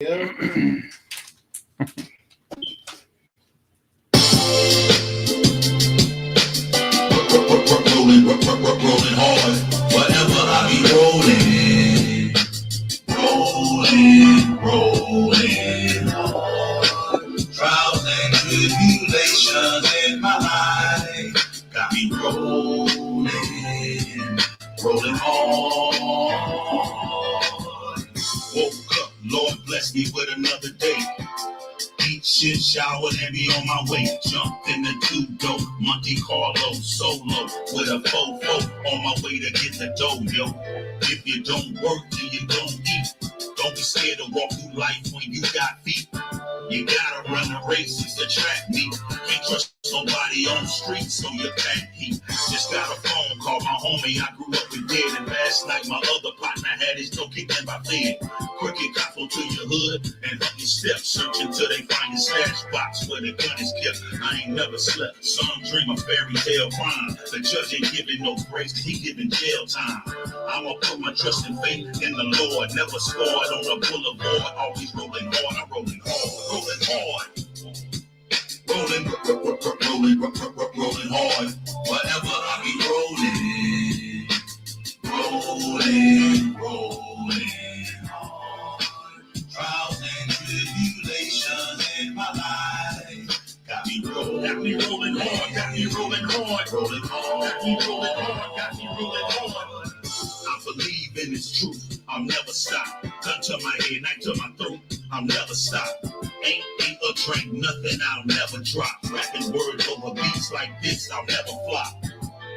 Yeah. Rolling hard, whatever I be rolling hard. Trials and tribulations in my life got me rolling hard. Woke up, Lord bless me with another day. Eat shit, showered, and be on my way. Jumped in the two-door, Monte Carlo, solo, with a fofo on my way to get the dough, yo. If you don't work, then you don't eat. Don't be scared to walk through life when you got feet. You gotta run the races to track me. Can't trust nobody on the street, so you pack heat. Just got a phone call, my homie I grew up with dead. And last night my other partner had his toe kicked in by fed. Cricket capo to your hood and up your steps. Searching till they find your stash box where the gun is kept. I ain't never slept. Some dream a fairy tale crime. The judge ain't giving no grace, he giving jail time. I'ma put my trust and faith in the Lord. Never scored on the boulevard. Always rolling hard, I'm rolling hard. Rolling hard. Rolling hard. Whatever I be rolling hard. Trials and tribulations in my life got me rolling hard, got me rolling hard, rolling hard, got me rolling hard, got me rolling hard. I believe in this truth, I'll never stop. Gun to my head, knife to my throat, I'll never stop. Ain't eat or drink nothing, I'll never drop. Rapping words over beats like this, I'll never flop.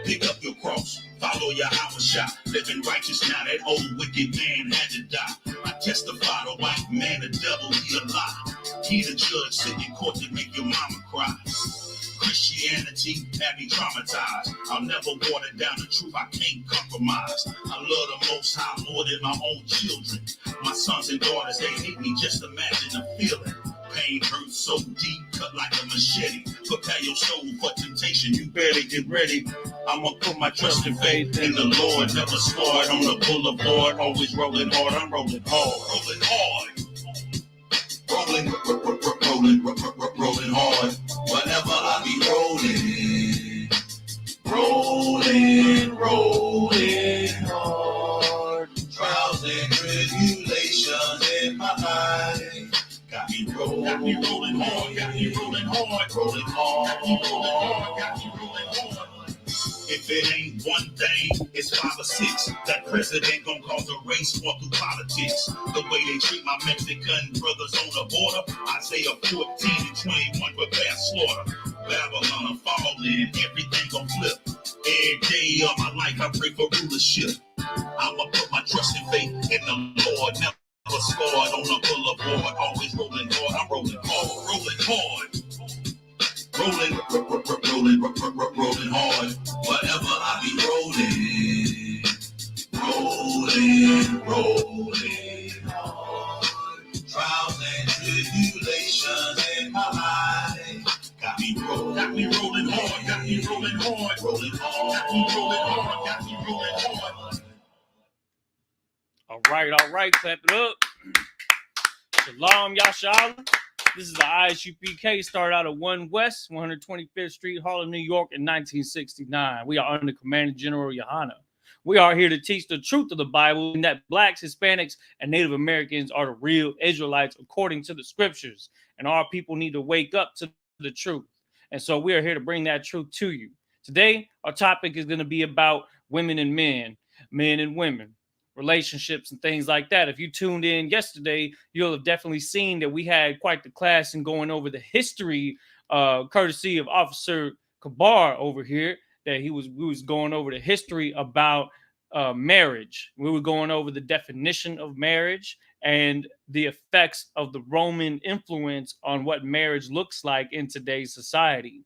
Pick up your cross, follow your house shot. Living righteous now, that old wicked man had to die. I testify the white man, the devil, he a lie. He the judge sitting in court to make your mama cry. Christianity had me traumatized. I'll never water down the truth, I can't compromise. I love the Most High more than my own children. My sons and daughters, they hate me, just imagine the feeling. Pain hurts so deep, cut like a machete. Prepare your soul for temptation, you better get ready. I'ma put my trust and faith in the Lord. Never scored on the boulevard, always rolling hard, I'm rolling hard. Rolling hard. Rolling hard. Whatever I be rolling hard. Trials and tribulations in my life got me rolling hard, got me rolling hard, got me rolling hard, got me rolling hard, got me rolling hard. If it ain't one thing, it's 5 or 6. That president gon' cause a race war through politics. The way they treat my Mexican brothers on the border. Isaiah 14 and 21 prepare slaughter. Babylon falling, everything gon' flip. Every day of my life I pray for rulership. I'ma put my trust and faith in the Lord. Never scored on the boulevard. Always rolling hard, I'm rolling hard, rolling hard. Rolling hard. Whatever I be rolling hard. Trials and tribulations in my life got me rolling hard, got me rolling hard, rolling hard, got me rolling hard, got me rolling hard. All right, clap it up. Shalom, Yashala. This is the Isupk, started out at 1 West, 125th Street, Harlem, New York in 1969. We are under Commander General Yohana. We are here to teach the truth of the Bible and that blacks, Hispanics, and Native Americans are the real Israelites according to the scriptures. And our people need to wake up to the truth. And so we are here to bring that truth to you. Today, our topic is going to be about women and men and women, relationships and things like that. If you tuned in yesterday, you'll have definitely seen that we had quite the class in going over the history, courtesy of Officer Kabar over here, that we was going over the history about marriage. We were going over the definition of marriage and the effects of the Roman influence on what marriage looks like in today's society.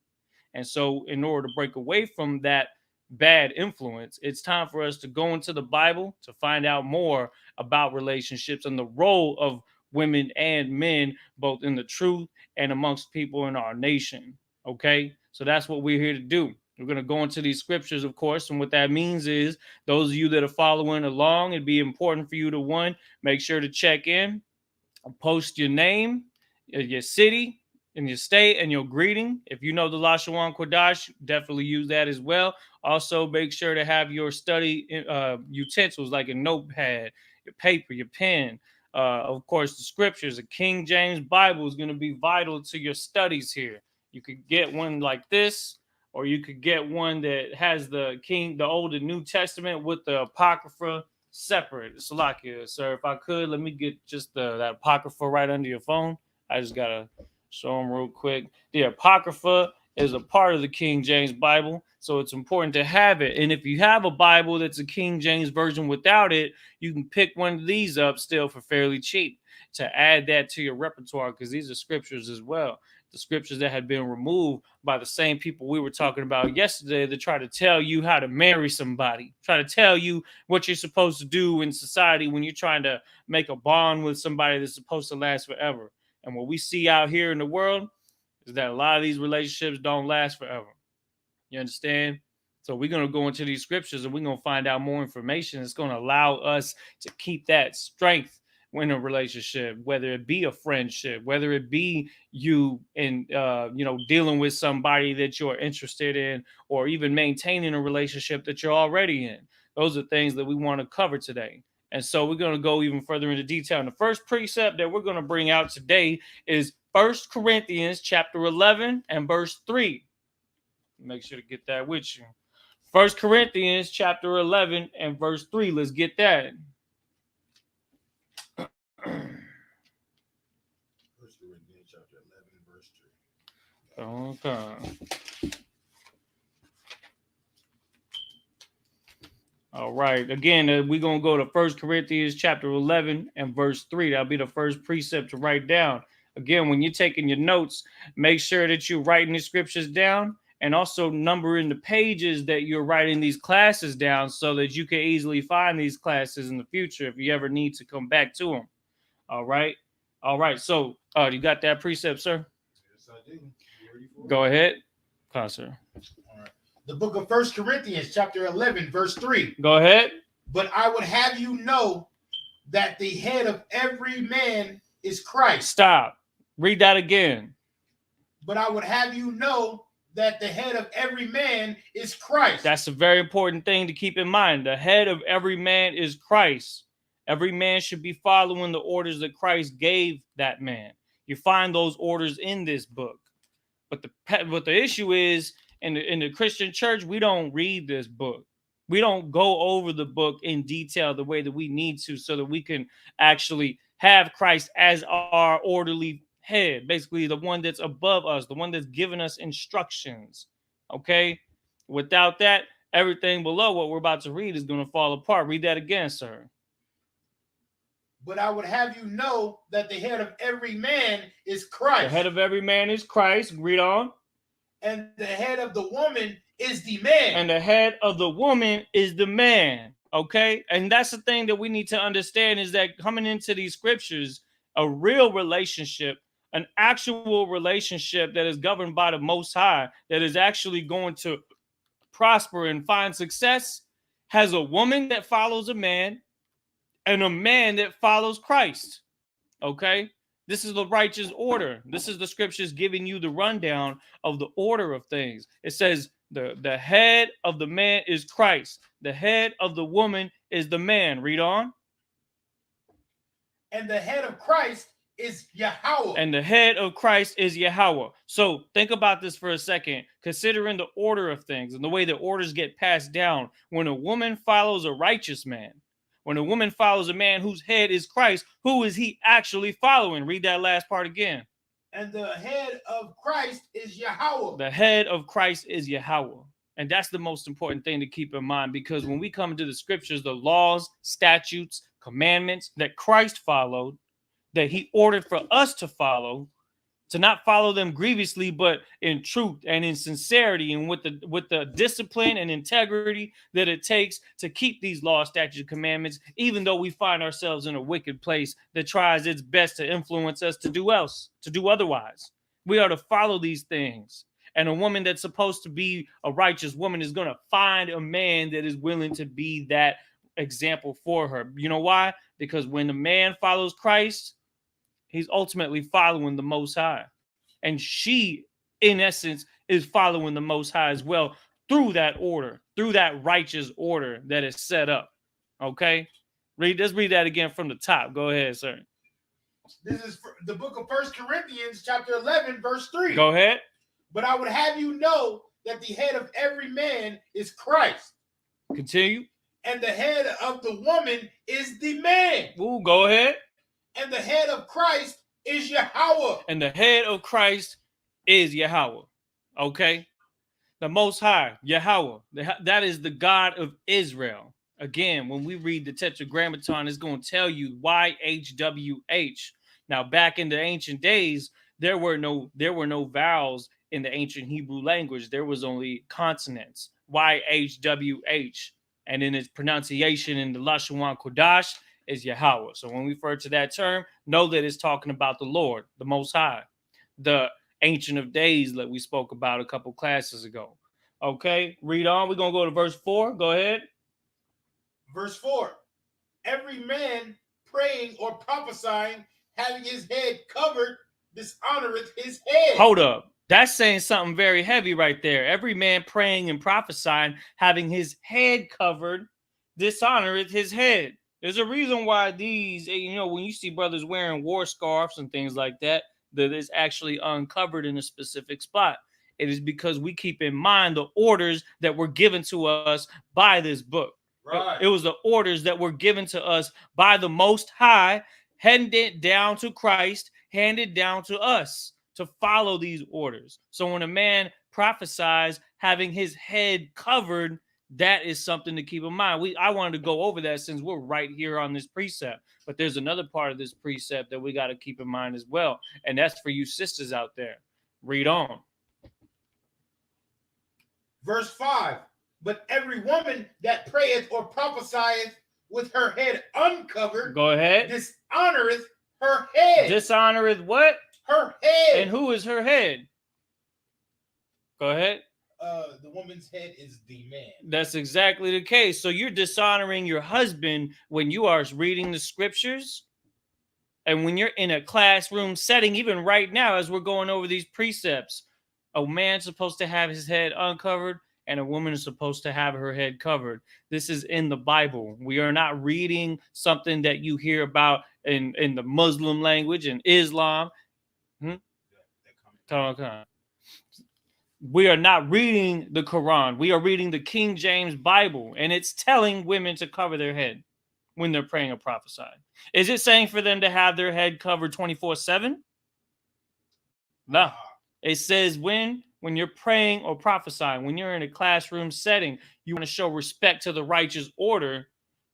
And so in order to break away from that bad influence, it's time for us to go into the Bible to find out more about relationships and the role of women and men, both in the truth and amongst people in our nation. Okay, so that's what we're here to do. We're going to go into these scriptures, of course, and what that means is those of you that are following along, it'd be important for you to, one, make sure to check in Post your name, your city, and your state, and your greeting. If you know the Lashawan Kodash, definitely use that as well. Also, make sure to have your study utensils like a notepad, your paper, your pen. Of course, the scriptures. A King James Bible is going to be vital to your studies here. You could get one like this, or you could get one that has the Old and New Testament with the Apocrypha separate. Salakia, sir. If I could, let me get just that Apocrypha right under your phone. I just gotta show them real quick. The Apocrypha is a part of the King James Bible, so it's important to have it. And if you have a Bible that's a King James version without it, you can pick one of these up still for fairly cheap to add that to your repertoire, because these are scriptures as well. The scriptures that had been removed by the same people we were talking about yesterday that try to tell you how to marry somebody, try to tell you what you're supposed to do in society when you're trying to make a bond with somebody that's supposed to last forever. And what we see out here in the world is that a lot of these relationships don't last forever. You understand? So we're going to go into these scriptures and we're going to find out more information. It's going to allow us to keep that strength in a relationship, whether it be a friendship, whether it be you and dealing with somebody that you're interested in, or even maintaining a relationship that you're already in. Those are things that we want to cover today. And so we're going to go even further into detail. And the first precept that we're going to bring out today is 1 Corinthians chapter 11 and verse 3. Make sure to get that with you. 1 Corinthians chapter 11 and verse 3. Let's get that. Chapter 11, verse 3. Okay. All right. Again, we're going to go to 1 Corinthians chapter 11 and verse 3. That'll be the first precept to write down. Again, when you're taking your notes, make sure that you're writing the scriptures down and also numbering the pages that you're writing these classes down so that you can easily find these classes in the future if you ever need to come back to them. All right. All right. So you got that precept, sir? Yes, I do. You ready for it? Go ahead. Come, sir. All right. The book of 1 Corinthians, chapter 11, verse 3. Go ahead. But I would have you know that the head of every man is Christ. Stop. Read that again. But I would have you know that the head of every man is Christ. That's a very important thing to keep in mind. The head of every man is Christ. Every man should be following the orders that Christ gave that man. You find those orders in this book. But the issue is, in the Christian church, we don't read this book. We don't go over the book in detail the way that we need to so that we can actually have Christ as our orderly head, basically the one that's above us, the one that's giving us instructions. Okay? Without that, everything below what we're about to read is going to fall apart. Read that again, sir. But I would have you know that the head of every man is Christ. The head of every man is Christ. Read on. And the head of the woman is the man. And the head of the woman is the man. Okay? And that's the thing that we need to understand, is that coming into these scriptures, a real relationship, an actual relationship that is governed by the Most High, that is actually going to prosper and find success, has a woman that follows a man and a man that follows Christ. Okay? This is the righteous order. This is the scriptures giving you the rundown of the order of things. It says the head of the man is Christ. The head of the woman is the man. Read on. And the head of Christ is Yahweh. And the head of Christ is Yahweh. So think about this for a second, considering the order of things and the way the orders get passed down. When a woman follows a righteous man, when a woman follows a man whose head is Christ, who is he actually following? Read that last part again. And the head of Christ is Yahweh. The head of Christ is Yahweh. And that's the most important thing to keep in mind, because when we come into the scriptures, the laws, statutes, commandments that Christ followed, that he ordered for us to follow, to not follow them grievously, but in truth and in sincerity, and with the discipline and integrity that it takes to keep these laws, statutes, and commandments, even though we find ourselves in a wicked place that tries its best to influence us to do otherwise. We are to follow these things. And a woman that's supposed to be a righteous woman is going to find a man that is willing to be that example for her. You know why? Because when the man follows Christ, He's ultimately following the Most High. And she, in essence, is following the Most High as well through that order, through that righteous order that is set up. Okay? Let's read that again from the top. Go ahead, sir. This is the book of 1 Corinthians, chapter 11, verse 3. Go ahead. But I would have you know that the head of every man is Christ. Continue. And the head of the woman is the man. Ooh, go ahead. And the head of Christ is Yahweh. And the head of Christ is Yahweh. Okay? The Most High, Yahweh. That is the God of Israel. Again, when we read the Tetragrammaton, it's going to tell you YHWH. Now, back in the ancient days, there were no vowels in the ancient Hebrew language. There was only consonants. YHWH. And in its pronunciation in the Lashon Kodash is Yahweh. So when we refer to that term, know that it's talking about the Lord, the Most High, the Ancient of Days that we spoke about a couple classes ago. Okay, read on. We're going to go to verse 4. Go ahead. Verse 4. Every man praying or prophesying, having his head covered, dishonoreth his head. Hold up. That's saying something very heavy right there. Every man praying and prophesying, having his head covered, dishonoreth his head. There's a reason why these, when you see brothers wearing war scarves and things like that, that is actually uncovered in a specific spot. It is because we keep in mind the orders that were given to us by this book. Right. It was the orders that were given to us by the Most High, handed down to Christ, handed down to us to follow these orders. So when a man prophesies having his head covered, that is something to keep in mind. I wanted to go over that since we're right here on this precept. But there's another part of this precept that we got to keep in mind as well. And that's for you sisters out there. Read on. Verse 5. But every woman that prayeth or prophesieth with her head uncovered, go ahead, dishonoreth her head. Dishonoreth what? Her head. And who is her head? Go ahead. The woman's head is the man. That's exactly the case. So you're dishonoring your husband when you are reading the scriptures, and when you're in a classroom setting, even right now as we're going over these precepts, a man's supposed to have his head uncovered and a woman is supposed to have her head covered. This is in the Bible. We are not reading something that you hear about in the Muslim language and Islam. We are not reading the Quran. We are reading the King James Bible, and it's telling women to cover their head when they're praying or prophesying. Is it saying for them to have their head covered 24/7? No. It says when you're praying or prophesying, when you're in a classroom setting, you want to show respect to the righteous order.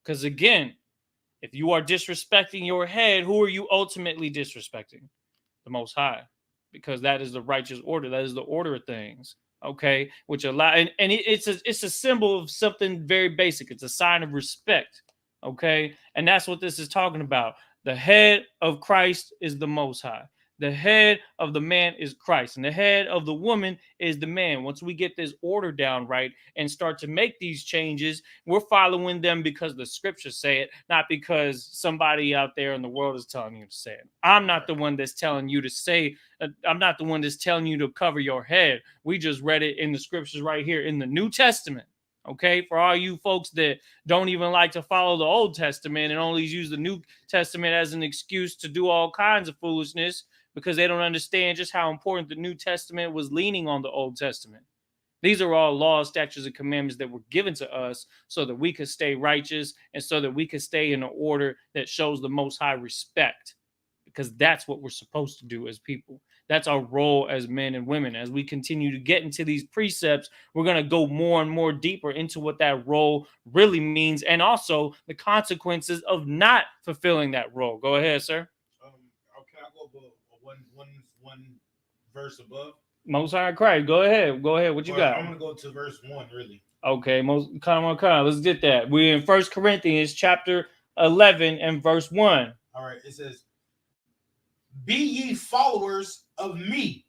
Because again, if you are disrespecting your head, who are you ultimately disrespecting? The Most High. Because that is the righteous order. That is the order of things. Okay. Which it's a symbol of something very basic. It's a sign of respect. Okay. And that's what this is talking about. The head of Christ is the Most High. The head of the man is Christ, and the head of the woman is the man. Once we get this order down right and start to make these changes, we're following them because the scriptures say it, not because somebody out there in the world is telling you to say it. I'm not the one that's telling you to say, I'm not the one that's telling you to cover your head. We just read it in the scriptures right here in the New Testament. Okay, for all you folks that don't even like to follow the Old Testament and only use the New Testament as an excuse to do all kinds of foolishness, because they don't understand just how important the New Testament was leaning on the Old Testament. These are all laws, statutes, and commandments that were given to us so that we could stay righteous and so that we could stay in an order that shows the Most High respect, because that's what we're supposed to do as people. That's our role as men and women. As we continue to get into these precepts, we're going to go more and more deeper into what that role really means and also the consequences of not fulfilling that role. Go ahead, sir. Can I go one verse above? Most High Christ. Go ahead. What you got? I'm going to go to verse 1, really. Okay, come on. Let's get that. We're in 1 Corinthians chapter 11 and verse 1. All right. It says, be ye followers of me.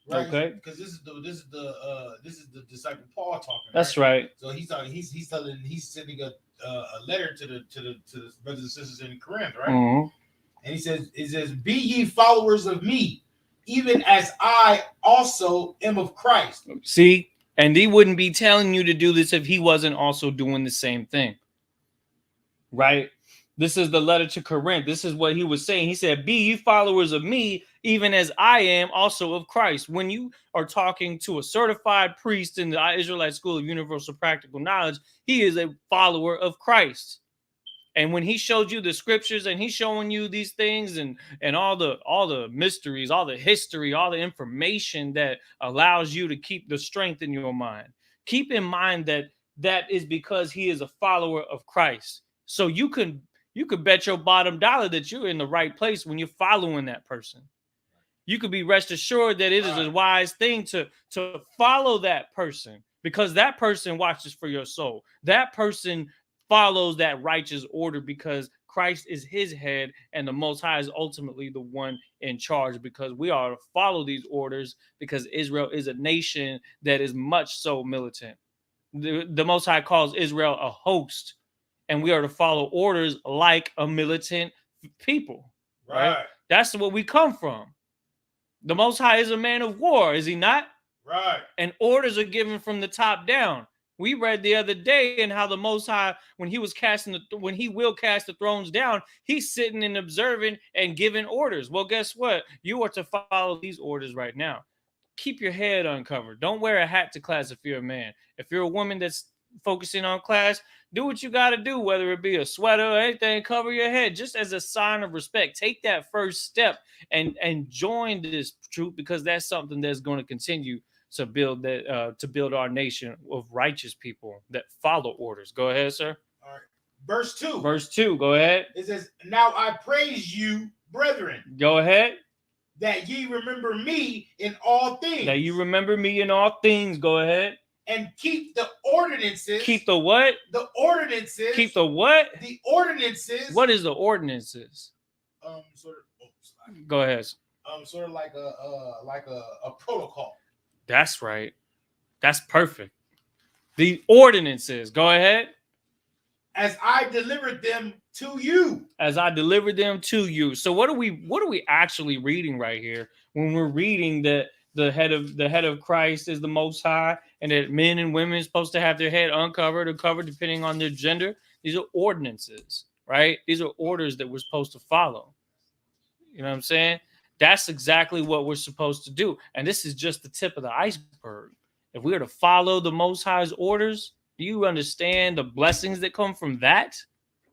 Right? Okay. Because this is the disciple Paul talking. That's right. So he's talking. He's sending a letter to the brothers and sisters in Corinth, right? Mm-hmm. And he says, "Be ye followers of me, even as I also am of Christ." See, and he wouldn't be telling you to do this if he wasn't also doing the same thing, right? This is the letter to Corinth. This is what he was saying. He said, "Be ye followers of me, even as I am also of Christ." When you are talking to a certified priest in the Israelite School of Universal Practical Knowledge, he is a follower of Christ. And when he showed you the scriptures and he's showing you these things and all the mysteries, all the history, all the information that allows you to keep the strength in your mind, keep in mind that that is because he is a follower of Christ. So you could bet your bottom dollar that you're in the right place when you're following that person. You could be rest assured that it is a wise thing to follow that person, because that person watches for your soul. That person follows that righteous order because Christ is his head and the Most High is ultimately the one in charge, because we are to follow these orders because Israel is a nation that is much so militant. The Most High calls Israel a host, and we are to follow orders like a militant people, right? That's what we come from. The Most High is a man of war, is he not? Right. And orders are given from the top down. We read the other day in how the Most High, when he was when he will cast the thrones down, he's sitting and observing and giving orders. Well, guess what? You are to follow these orders right now. Keep your head uncovered. Don't wear a hat to class if you're a man. If you're a woman that's focusing on class, do what you got to do, whether it be a sweater or anything, cover your head just as a sign of respect. Take that first step and join this troop, because that's something that's going to continue to build our nation of righteous people that follow orders. Go ahead, sir. All right. Verse 2. Verse 2, go ahead. It says, "Now I praise you, brethren, Go ahead. that ye remember me in all things." That you remember me in all things. Go ahead. "And keep the ordinances." Keep the what? The ordinances. Keep the what? The ordinances. What is the ordinances? Sort of. Go ahead. Sort of like a protocol. That's right. That's perfect. The ordinances. Go ahead. "As I delivered them to you." As I delivered them to you. So what are we actually reading right here when we're reading that the head of Christ is the Most High, and that men and women are supposed to have their head uncovered or covered depending on their gender? These are ordinances, right? These are orders that we're supposed to follow. You know what I'm saying? That's exactly what we're supposed to do. And this is just the tip of the iceberg. If we are to follow the Most High's orders, do you understand the blessings that come from that?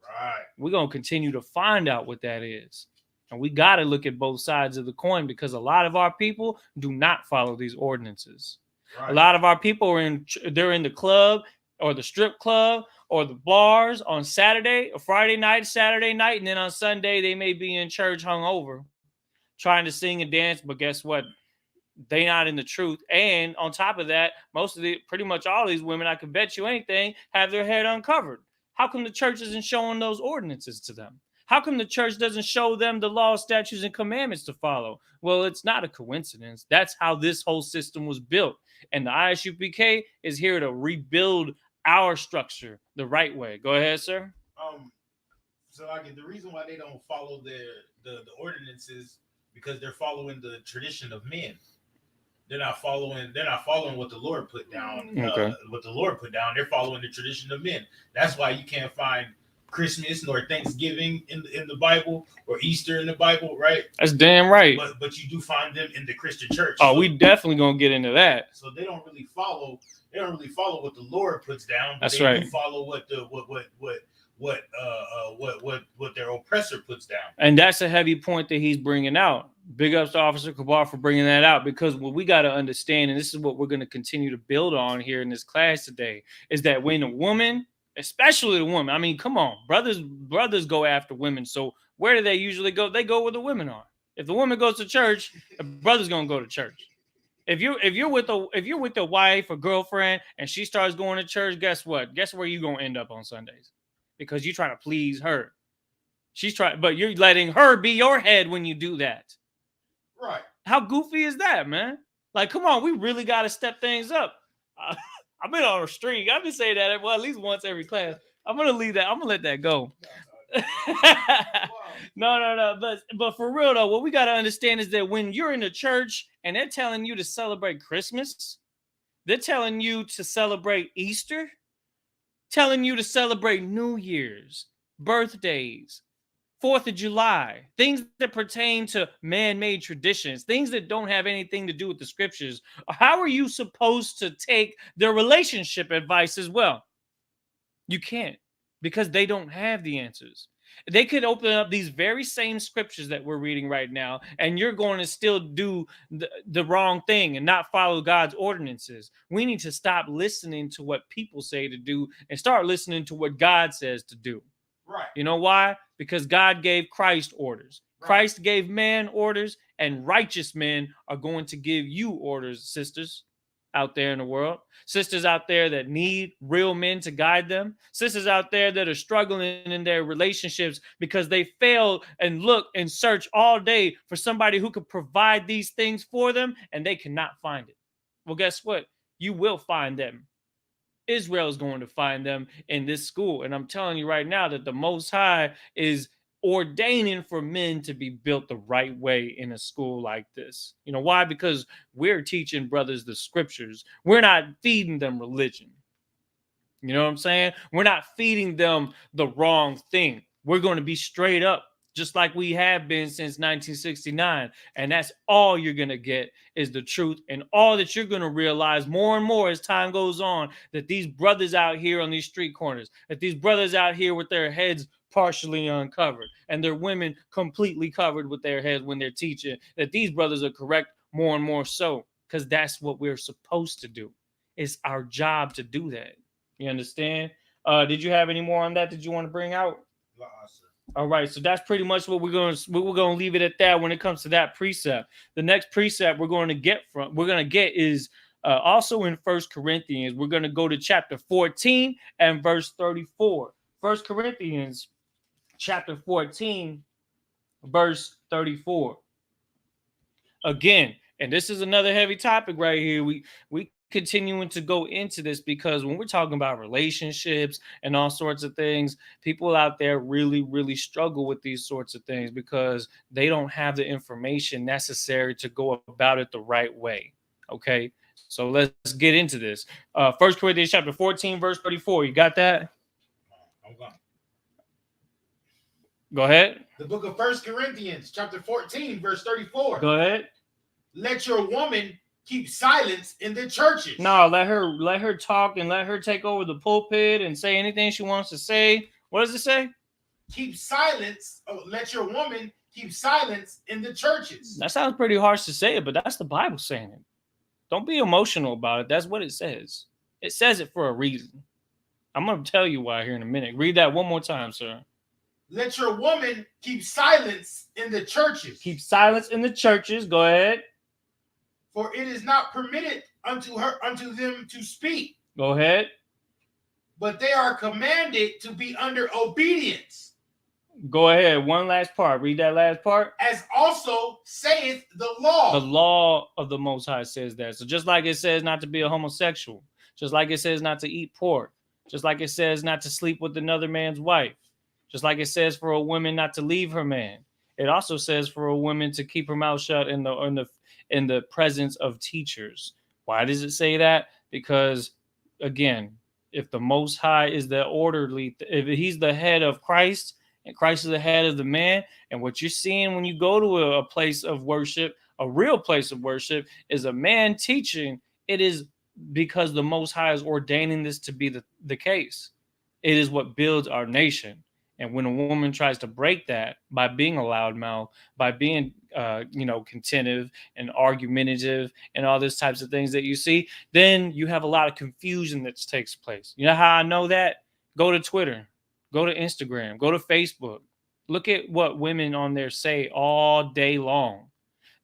Right. We're going to continue to find out what that is. And we got to look at both sides of the coin, because a lot of our people do not follow these ordinances. Right. A lot of our people they're in the club or the strip club or the bars on Saturday or Friday night, Saturday night, and then on Sunday they may be in church hungover, trying to sing and dance, but guess what? They not in the truth. And on top of that, pretty much all these women, I can bet you anything, have their head uncovered. How come the church isn't showing those ordinances to them? How come the church doesn't show them the law, statutes, and commandments to follow? Well, it's not a coincidence. That's how this whole system was built. And the Isupk is here to rebuild our structure the right way. Go ahead, sir. So the reason why they don't follow the ordinances, because they're following the tradition of men. They're not following what the Lord put down. Okay. What the Lord put down, they're following the tradition of men. That's why you can't find Christmas nor Thanksgiving in the Bible, or Easter in the Bible, right? That's damn right. But you do find them in the Christian church. Oh, we definitely gonna get into that. So they don't really follow what the Lord puts down. That's they right. Do follow what their oppressor puts down. And that's a heavy point that he's bringing out. Big ups to Officer Kabar for bringing that out, because what we got to understand, and this is what we're going to continue to build on here in this class today, is that when a woman, especially the woman, I mean, come on, brothers go after women. So where do they usually go? They go where the women are. If the woman goes to church, the brother's going to go to church. If you're with a wife or girlfriend and she starts going to church, guess what? Guess where you're going to end up on Sundays? Because you're trying to please her. But you're letting her be your head when you do that. Right. How goofy is that, man? Like, come on, we really got to step things up. I've been on a streak. I've been saying that at least once every class. I'm gonna leave that. I'm gonna let that go. No. But for real though, what we got to understand is that when you're in the church and they're telling you to celebrate Christmas, they're telling you to celebrate Easter, telling you to celebrate New Year's, birthdays, 4th of July, things that pertain to man-made traditions, things that don't have anything to do with the scriptures. How are you supposed to take their relationship advice as well? You can't, because they don't have the answers. They could open up these very same scriptures that we're reading right now, and you're going to still do the wrong thing and not follow God's ordinances. We need to stop listening to what people say to do and start listening to what God says to do. Right. You know why? Because God gave Christ orders. Right. Christ gave man orders, and righteous men are going to give you orders, sisters out there in the world. Sisters out there that need real men to guide them. Sisters out there that are struggling in their relationships because they fail and look and search all day for somebody who could provide these things for them, and they cannot find it. Well, guess what? You will find them. Israel is going to find them in this school. And I'm telling you right now that the Most High is ordaining for men to be built the right way in a school like this. You know why? Because we're teaching brothers the scriptures. We're not feeding them religion. You know what I'm saying? We're not feeding them the wrong thing. We're going to be straight up, just like we have been since 1969. And that's all you're going to get is the truth. And all that you're going to realize more and more as time goes on, that these brothers out here on these street corners, that these brothers out here with their heads partially uncovered and their women completely covered with their heads when they're teaching, that these brothers are correct more and more so, because that's what we're supposed to do. It's our job to do that. You understand? Did you have any more on that you want to bring out? All right, so that's pretty much what we're going to leave it at that when it comes to that precept. The next precept we're going to get is also in 1 Corinthians. We're going to go to chapter 14 and verse 34. 1 Corinthians chapter 14 verse 34. Again, and this is another heavy topic right here. We continuing to go into this because when we're talking about relationships and all sorts of things, people out there really struggle with these sorts of things because they don't have the information necessary to go about it the right way. Okay, so let's get into this. 1 Corinthians chapter 14 verse 34. You got that? Go ahead. The book of 1 Corinthians chapter 14 verse 34. Go ahead. Let your woman keep silence in the churches. No, let her talk and let her take over the pulpit and say anything she wants to say. What does it say? Keep silence. Let your woman keep silence in the churches. That sounds pretty harsh to say it, but that's the Bible saying it. Don't be emotional about it. That's what it says. It says it for a reason. I'm going to tell you why here in a minute. Read that one more time, sir. Let your woman keep silence in the churches. Keep silence in the churches. Go ahead. For it is not permitted unto them to speak. Go ahead. But they are commanded to be under obedience. Go ahead. One last part. Read that last part. As also saith the law. The law of the Most High says that. So just like it says not to be a homosexual, just like it says not to eat pork, just like it says not to sleep with another man's wife, just like it says for a woman not to leave her man, it also says for a woman to keep her mouth shut in the presence of teachers. Why does it say that? Because, again, if the Most High is the orderly, if he's the head of Christ and Christ is the head of the man, and what you're seeing when you go to a place of worship, a real place of worship, is a man teaching, it is because the Most High is ordaining this to be the case. It is what builds our nation. And when a woman tries to break that by being a loudmouth, by being, contentive and argumentative and all these types of things that you see, then you have a lot of confusion that takes place. You know how I know that? Go to Twitter, go to Instagram, go to Facebook. Look at what women on there say all day long.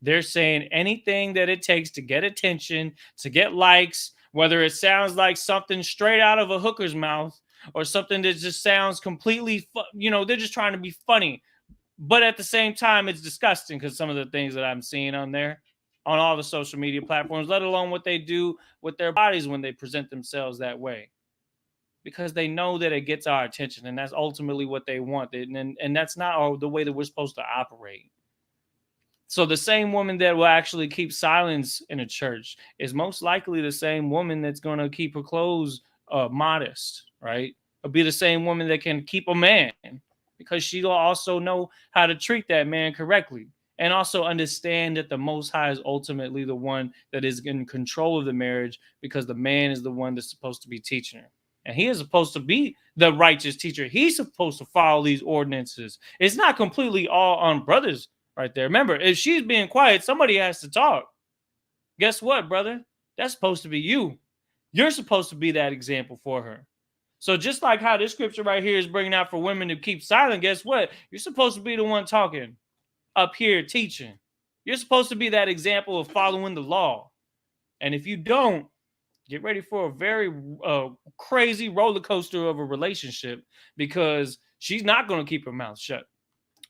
They're saying anything that it takes to get attention, to get likes, whether it sounds like something straight out of a hooker's mouth, or something that just sounds completely, they're just trying to be funny. But at the same time, it's disgusting because some of the things that I'm seeing on there, on all the social media platforms, let alone what they do with their bodies when they present themselves that way. because they know that it gets our attention, and that's ultimately what they want. And that's not the way that we're supposed to operate. So the same woman that will actually keep silence in a church is most likely the same woman that's going to keep her clothes modest, right? It'll be the same woman that can keep a man, because she'll also know how to treat that man correctly, and also understand that the Most High is ultimately the one that is in control of the marriage, because the man is the one that's supposed to be teaching her. And he is supposed to be the righteous teacher. He's supposed to follow these ordinances. It's not completely all on brothers right there. Remember, if she's being quiet, somebody has to talk. Guess what, brother? That's supposed to be you. You're supposed to be that example for her. So just like how this scripture right here is bringing out for women to keep silent, guess what? You're supposed to be the one talking up here, teaching. You're supposed to be that example of following the law. And if you don't, get ready for a very crazy roller coaster of a relationship, because she's not going to keep her mouth shut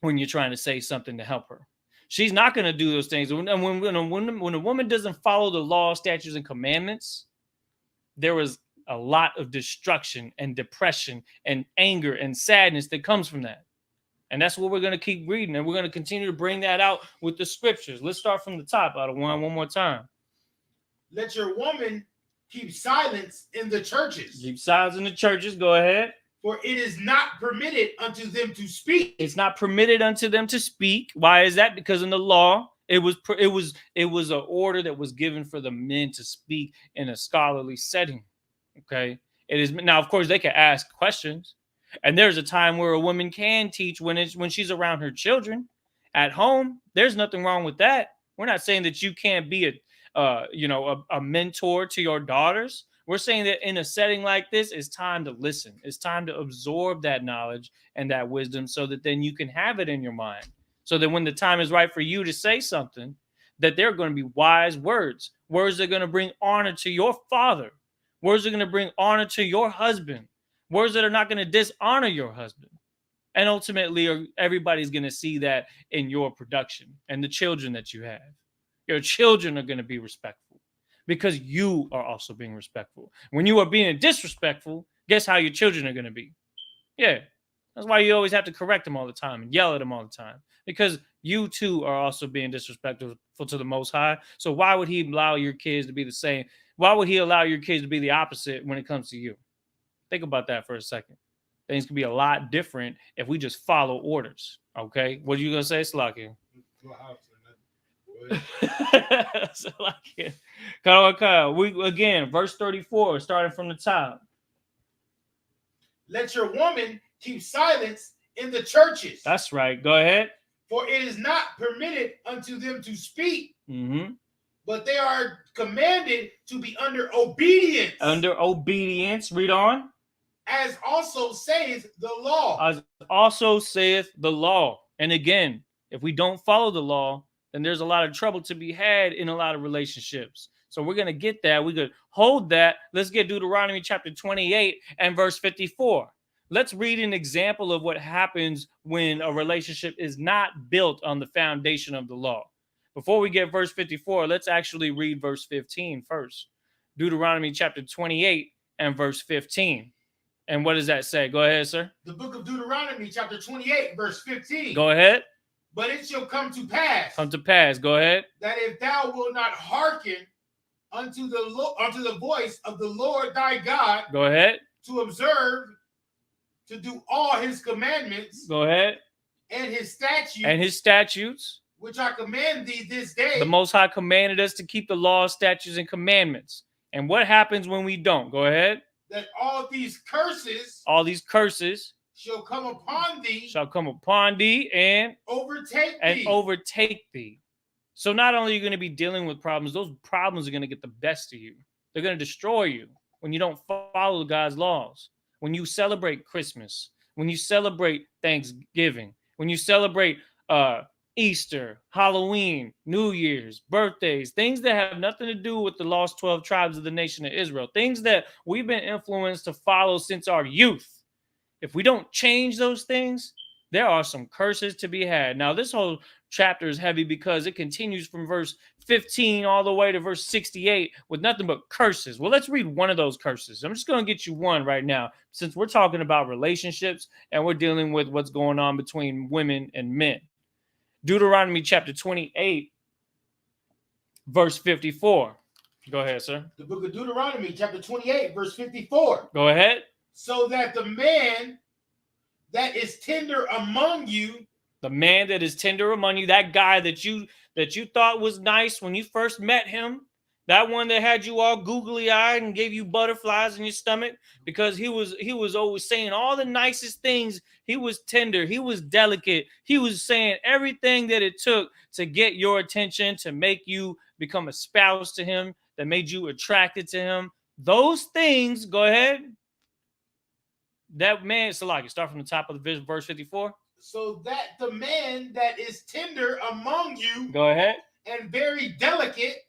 when you're trying to say something to help her. She's not going to do those things. When a woman doesn't follow the law, statutes, and commandments, there is a lot of destruction and depression and anger and sadness that comes from that. And that's what we're going to keep reading. And we're going to continue to bring that out with the scriptures. Let's start from the top out of one more time. Let your woman keep silence in the churches. Keep silence in the churches. Go ahead. For it is not permitted unto them to speak. It's not permitted unto them to speak. Why is that? Because in the law, it was an order that was given for the men to speak in a scholarly setting. Okay. It is now, of course, they can ask questions. And there's a time where a woman can teach when she's around her children at home. There's nothing wrong with that. We're not saying that you can't be a mentor to your daughters. We're saying that in a setting like this, it's time to listen. It's time to absorb that knowledge and that wisdom, so that then you can have it in your mind. So that when the time is right for you to say something, that they're going to be wise words. Words that are going to bring honor to your father. Words that are going to bring honor to your husband. Words that are not going to dishonor your husband. And ultimately, everybody's going to see that in your production and the children that you have. Your children are going to be respectful, because you are also being respectful. When you are being disrespectful, guess how your children are going to be? Yeah. That's why you always have to correct them all the time and yell at them all the time, because you too are also being disrespectful to the Most High. So why would he allow your kids to be the same? Why would he allow your kids to be the opposite when it comes to you? Think about that for a second. Things can be a lot different if we just follow orders. Okay? What are you going to say, Slaki? We again, verse 34, starting from the top. Let your woman keep silence in the churches. That's right. Go ahead. For it is not permitted unto them to speak, but they are commanded to be under obedience. Under obedience. Read on. As also saith the law. As also saith the law. And again, if we don't follow the law, then there's a lot of trouble to be had in a lot of relationships. So we're going to get that. We could hold that. Let's get Deuteronomy chapter 28 and verse 54. Let's read an example of what happens when a relationship is not built on the foundation of the law. Before we get verse 54, let's actually read verse 15 first. Deuteronomy chapter 28 and verse 15. And what does that say? Go ahead, sir. The book of Deuteronomy chapter 28 verse 15. Go ahead. But it shall come to pass. Come to pass. Go ahead. That if thou wilt not hearken unto the voice of the Lord thy God. Go ahead. To observe, to do all his commandments. Go ahead. And his statutes. And his statutes. Which I command thee this day. The Most High commanded us to keep the laws, statutes, and commandments. And what happens when we don't? Go ahead. That all these curses. Shall come upon thee and overtake thee. So not only are you going to be dealing with problems, those problems are going to get the best of you. They're going to destroy you when you don't follow God's laws. When you celebrate Christmas, when you celebrate Thanksgiving, when you celebrate Easter, Halloween, New Year's, birthdays, things that have nothing to do with the lost 12 tribes of the nation of Israel, things that we've been influenced to follow since our youth. If we don't change those things, there are some curses to be had. Now, this whole chapter is heavy because it continues from verse 15 all the way to verse 68 with nothing but curses. Well, let's read one of those curses. I'm just going to get you one right now, since we're talking about relationships and we're dealing with what's going on between women and men. Deuteronomy chapter 28, verse 54. Go ahead, sir. The book of Deuteronomy chapter 28, verse 54. Go ahead. So that the man that is tender among you, the man that is tender among you, that guy that you thought was nice when you first met him, that one that had you all googly eyed and gave you butterflies in your stomach because he was always saying all the nicest things. He was tender, he was delicate, he was saying everything that it took to get your attention, to make you become a spouse to him, that made you attracted to him. Those things, go ahead. That man, Salaki, start from the top of the verse 54. So that the man that is tender among you, go ahead, and very delicate,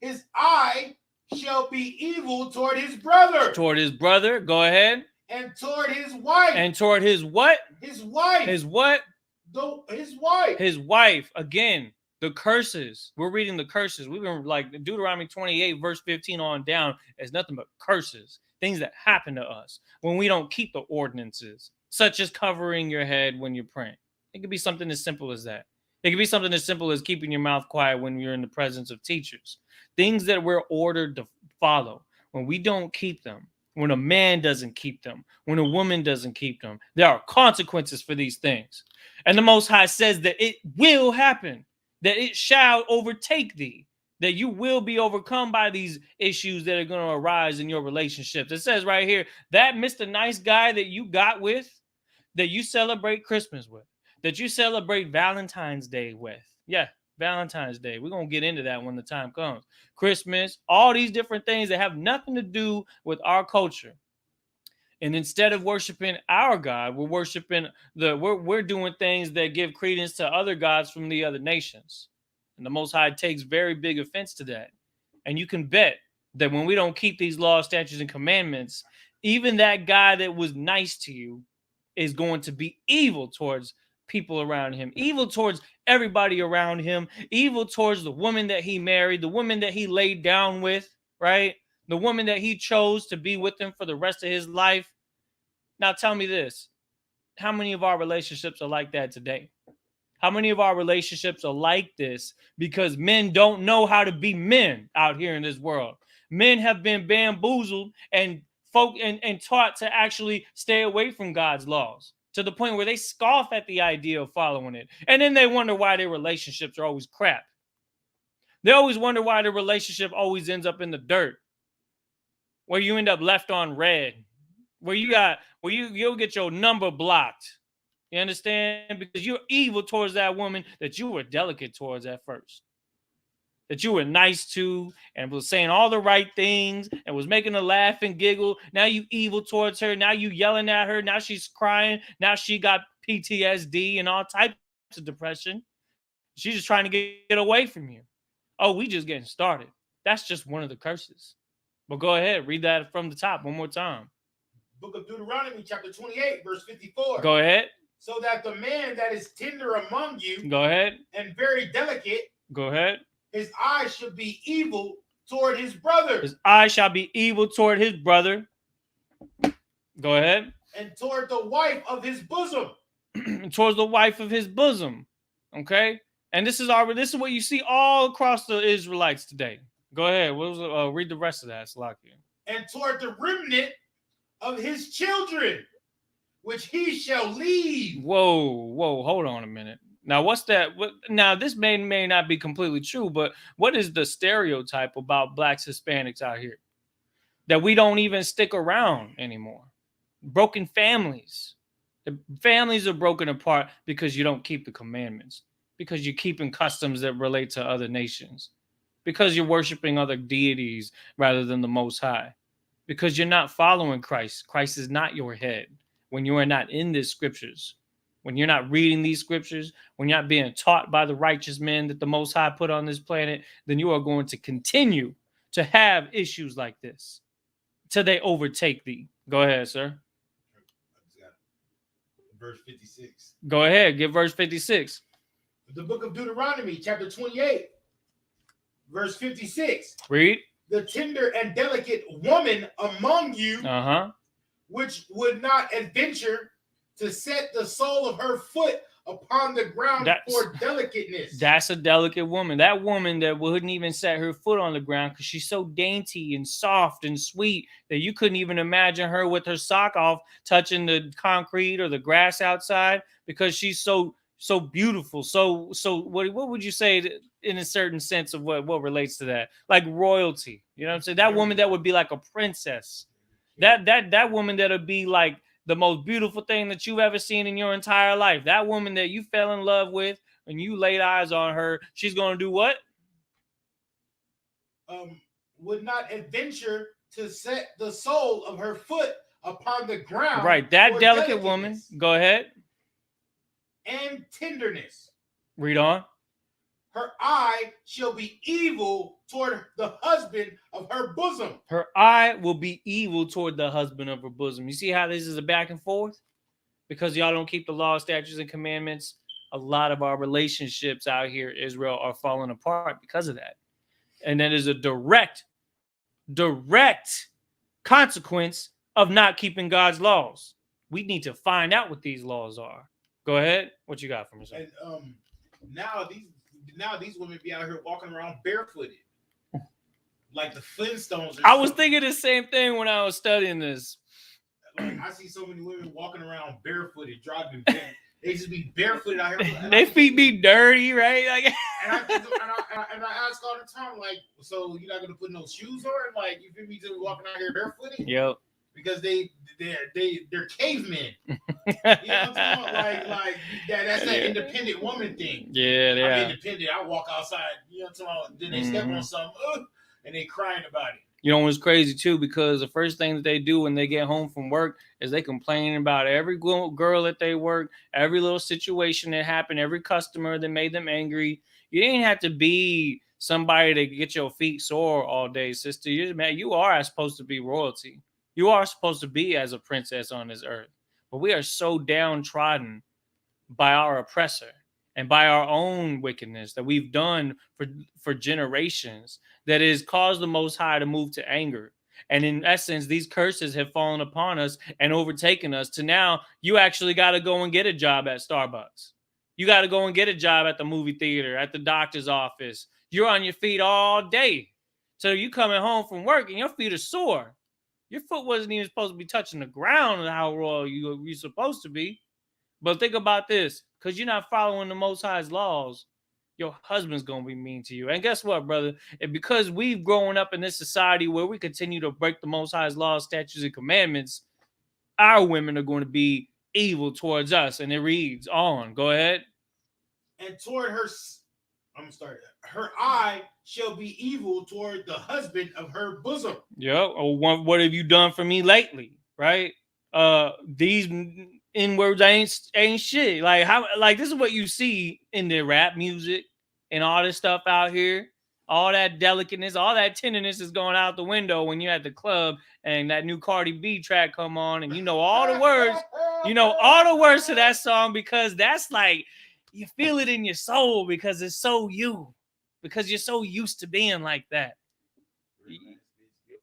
his eye shall be evil toward his brother. Toward his brother, go ahead. And toward his wife. And toward his what? His wife. His what? His wife. His wife. Again, the curses. We're reading the curses. We've been like Deuteronomy 28, verse 15 on down. It's nothing but curses. Things that happen to us when we don't keep the ordinances, such as covering your head when you're praying. It could be something as simple as that. It could be something as simple as keeping your mouth quiet when you're in the presence of teachers. Things that we're ordered to follow. When we don't keep them, when a man doesn't keep them, when a woman doesn't keep them, there are consequences for these things. And the Most High says that it will happen, that it shall overtake thee, that you will be overcome by these issues that are going to arise in your relationships. It says right here, that Mr. Nice Guy that you got with, that you celebrate Christmas with, that you celebrate Valentine's Day with. Yeah, Valentine's Day. We're going to get into that when the time comes. Christmas, all these different things that have nothing to do with our culture. And instead of worshiping our God, we're worshiping we're doing things that give credence to other gods from the other nations. And the Most High takes very big offense to that. And you can bet that when we don't keep these laws, statutes, and commandments, even that guy that was nice to you is going to be evil towards people around him, evil towards everybody around him, evil towards the woman that he married, the woman that he laid down with, right? The woman that he chose to be with him for the rest of his life. Now tell me this. How many of our relationships are like that today? How many of our relationships are like this because men don't know how to be men out here in this world? Men have been bamboozled and taught to actually stay away from God's laws to the point where they scoff at the idea of following it. And then they wonder why their relationships are always crap. They always wonder why the relationship always ends up in the dirt, where you end up left on red, where you'll get your number blocked. You understand? Because you're evil towards that woman that you were delicate towards at first. That you were nice to and was saying all the right things and was making her laugh and giggle. Now you evil towards her. Now you yelling at her. Now she's crying. Now she got PTSD and all types of depression. She's just trying to get away from you. Oh, we just getting started. That's just one of the curses. But go ahead, read that from the top one more time. Book of Deuteronomy, chapter 28, verse 54. Go ahead. So that the man that is tender among you, go ahead, and very delicate, go ahead, his eye should be evil toward his brother. His eye shall be evil toward his brother. Go ahead. And toward the wife of his bosom. Towards the wife of his bosom. Okay? And this is what you see all across the Israelites today. Go ahead. Read the rest of that, Salakia. And toward the remnant of his children, which he shall leave. Whoa, hold on a minute. Now, what's that? Now, this may not be completely true, but what is the stereotype about blacks, Hispanics out here? That we don't even stick around anymore. Broken families. The families are broken apart because you don't keep the commandments. Because you're keeping customs that relate to other nations. Because you're worshiping other deities rather than the Most High. Because you're not following Christ. Christ is not your head. When you are not in these scriptures, when you're not reading these scriptures, when you're not being taught by the righteous men that the Most High put on this planet, then you are going to continue to have issues like this till they overtake thee. Go ahead, sir. Verse 56. Go ahead, give verse 56. The book of Deuteronomy, chapter 28, verse 56. Read. The tender and delicate woman among you, which would not adventure to set the sole of her foot upon the ground for delicateness. That's a delicate woman. That woman that wouldn't even set her foot on the ground because she's so dainty and soft and sweet that you couldn't even imagine her with her sock off touching the concrete or the grass outside because she's so beautiful. So what would you say in a certain sense of what relates to that? Like royalty. You know what I'm saying? That woman that would be like a princess. That woman that would be like the most beautiful thing that you've ever seen in your entire life. That woman that you fell in love with and you laid eyes on her, she's going to do what? Would not adventure to set the sole of her foot upon the ground. Right, that delicate woman. Go ahead. And tenderness. Read on. Her eye shall be evil toward the husband of her bosom. Her eye will be evil toward the husband of her bosom. You see how this is a back and forth? Because y'all don't keep the law, statutes, and commandments. A lot of our relationships out here, Israel, are falling apart because of that. And that is a direct consequence of not keeping God's laws. We need to find out what these laws are. Go ahead. What you got for me, sir? And now these women be out here walking around barefooted. Like the Flintstones. I was thinking the same thing when I was studying this. Like, I see so many women walking around barefooted, driving back. They just be barefooted out here. Their feet be dirty, right? Like, and I ask all the time, like, so you're not gonna put no shoes on? Like, you feel me? Just walking out here barefooted? Yep. Because they're cavemen. You know what I'm talking about? Like that's that independent woman thing. Yeah, yeah. I'm independent. I walk outside. You know what I'm talking about? Then they step on something, and they crying about it. You know what's crazy too? Because the first thing that they do when they get home from work is they complain about every girl that they work, every little situation that happened, every customer that made them angry. You didn't have to be somebody to get your feet sore all day, sister. You are supposed to be royalty. You are supposed to be as a princess on this earth. But we are so downtrodden by our oppressor and by our own wickedness that we've done for generations that has caused the Most High to move to anger. And in essence, these curses have fallen upon us and overtaken us to now you actually got to go and get a job at Starbucks. You got to go and get a job at the movie theater, at the doctor's office. You're on your feet all day. So you coming home from work and your feet are sore. Your foot wasn't even supposed to be touching the ground and how royal you're supposed to be. But think about this. Because you're not following the Most High's laws, your husband's going to be mean to you. And guess what, brother? And because we've grown up in this society where we continue to break the Most High's laws, statutes, and commandments, our women are going to be evil towards us. And it reads on. Go ahead. And toward her, I'm going to start. Her eye shall be evil toward the husband of her bosom. Yeah. Or what have you done for me lately? Right? These N-words ain't shit. Like this is what you see in the rap music and all this stuff out here. All that delicateness, all that tenderness is going out the window when you're at the club and that new Cardi B track come on and you know all the words. You know all the words to that song because that's like you feel it in your soul because it's so you. Because you're so used to being like that.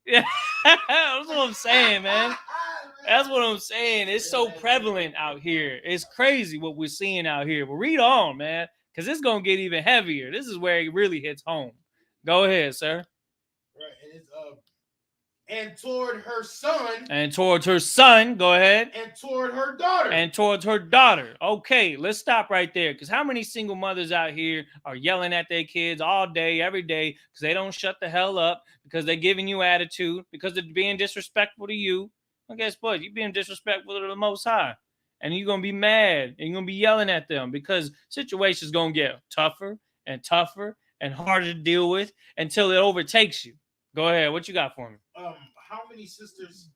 Yeah, that's what I'm saying, man. That's what I'm saying. It's so prevalent out here. It's crazy what we're seeing out here. But read on, man, because it's going to get even heavier. This is where it really hits home. Go ahead, sir. Right. And toward her son. And towards her son. Go ahead. And toward her daughter. And towards her daughter. Okay, let's stop right there. Because how many single mothers out here are yelling at their kids all day, every day, because they don't shut the hell up, because they're giving you attitude, because they're being disrespectful to you. Well, guess what? You're being disrespectful to the Most High. And you're going to be mad. And you're going to be yelling at them because situation's going to get tougher and tougher and harder to deal with until it overtakes you. Go ahead. What you got for me? How many sisters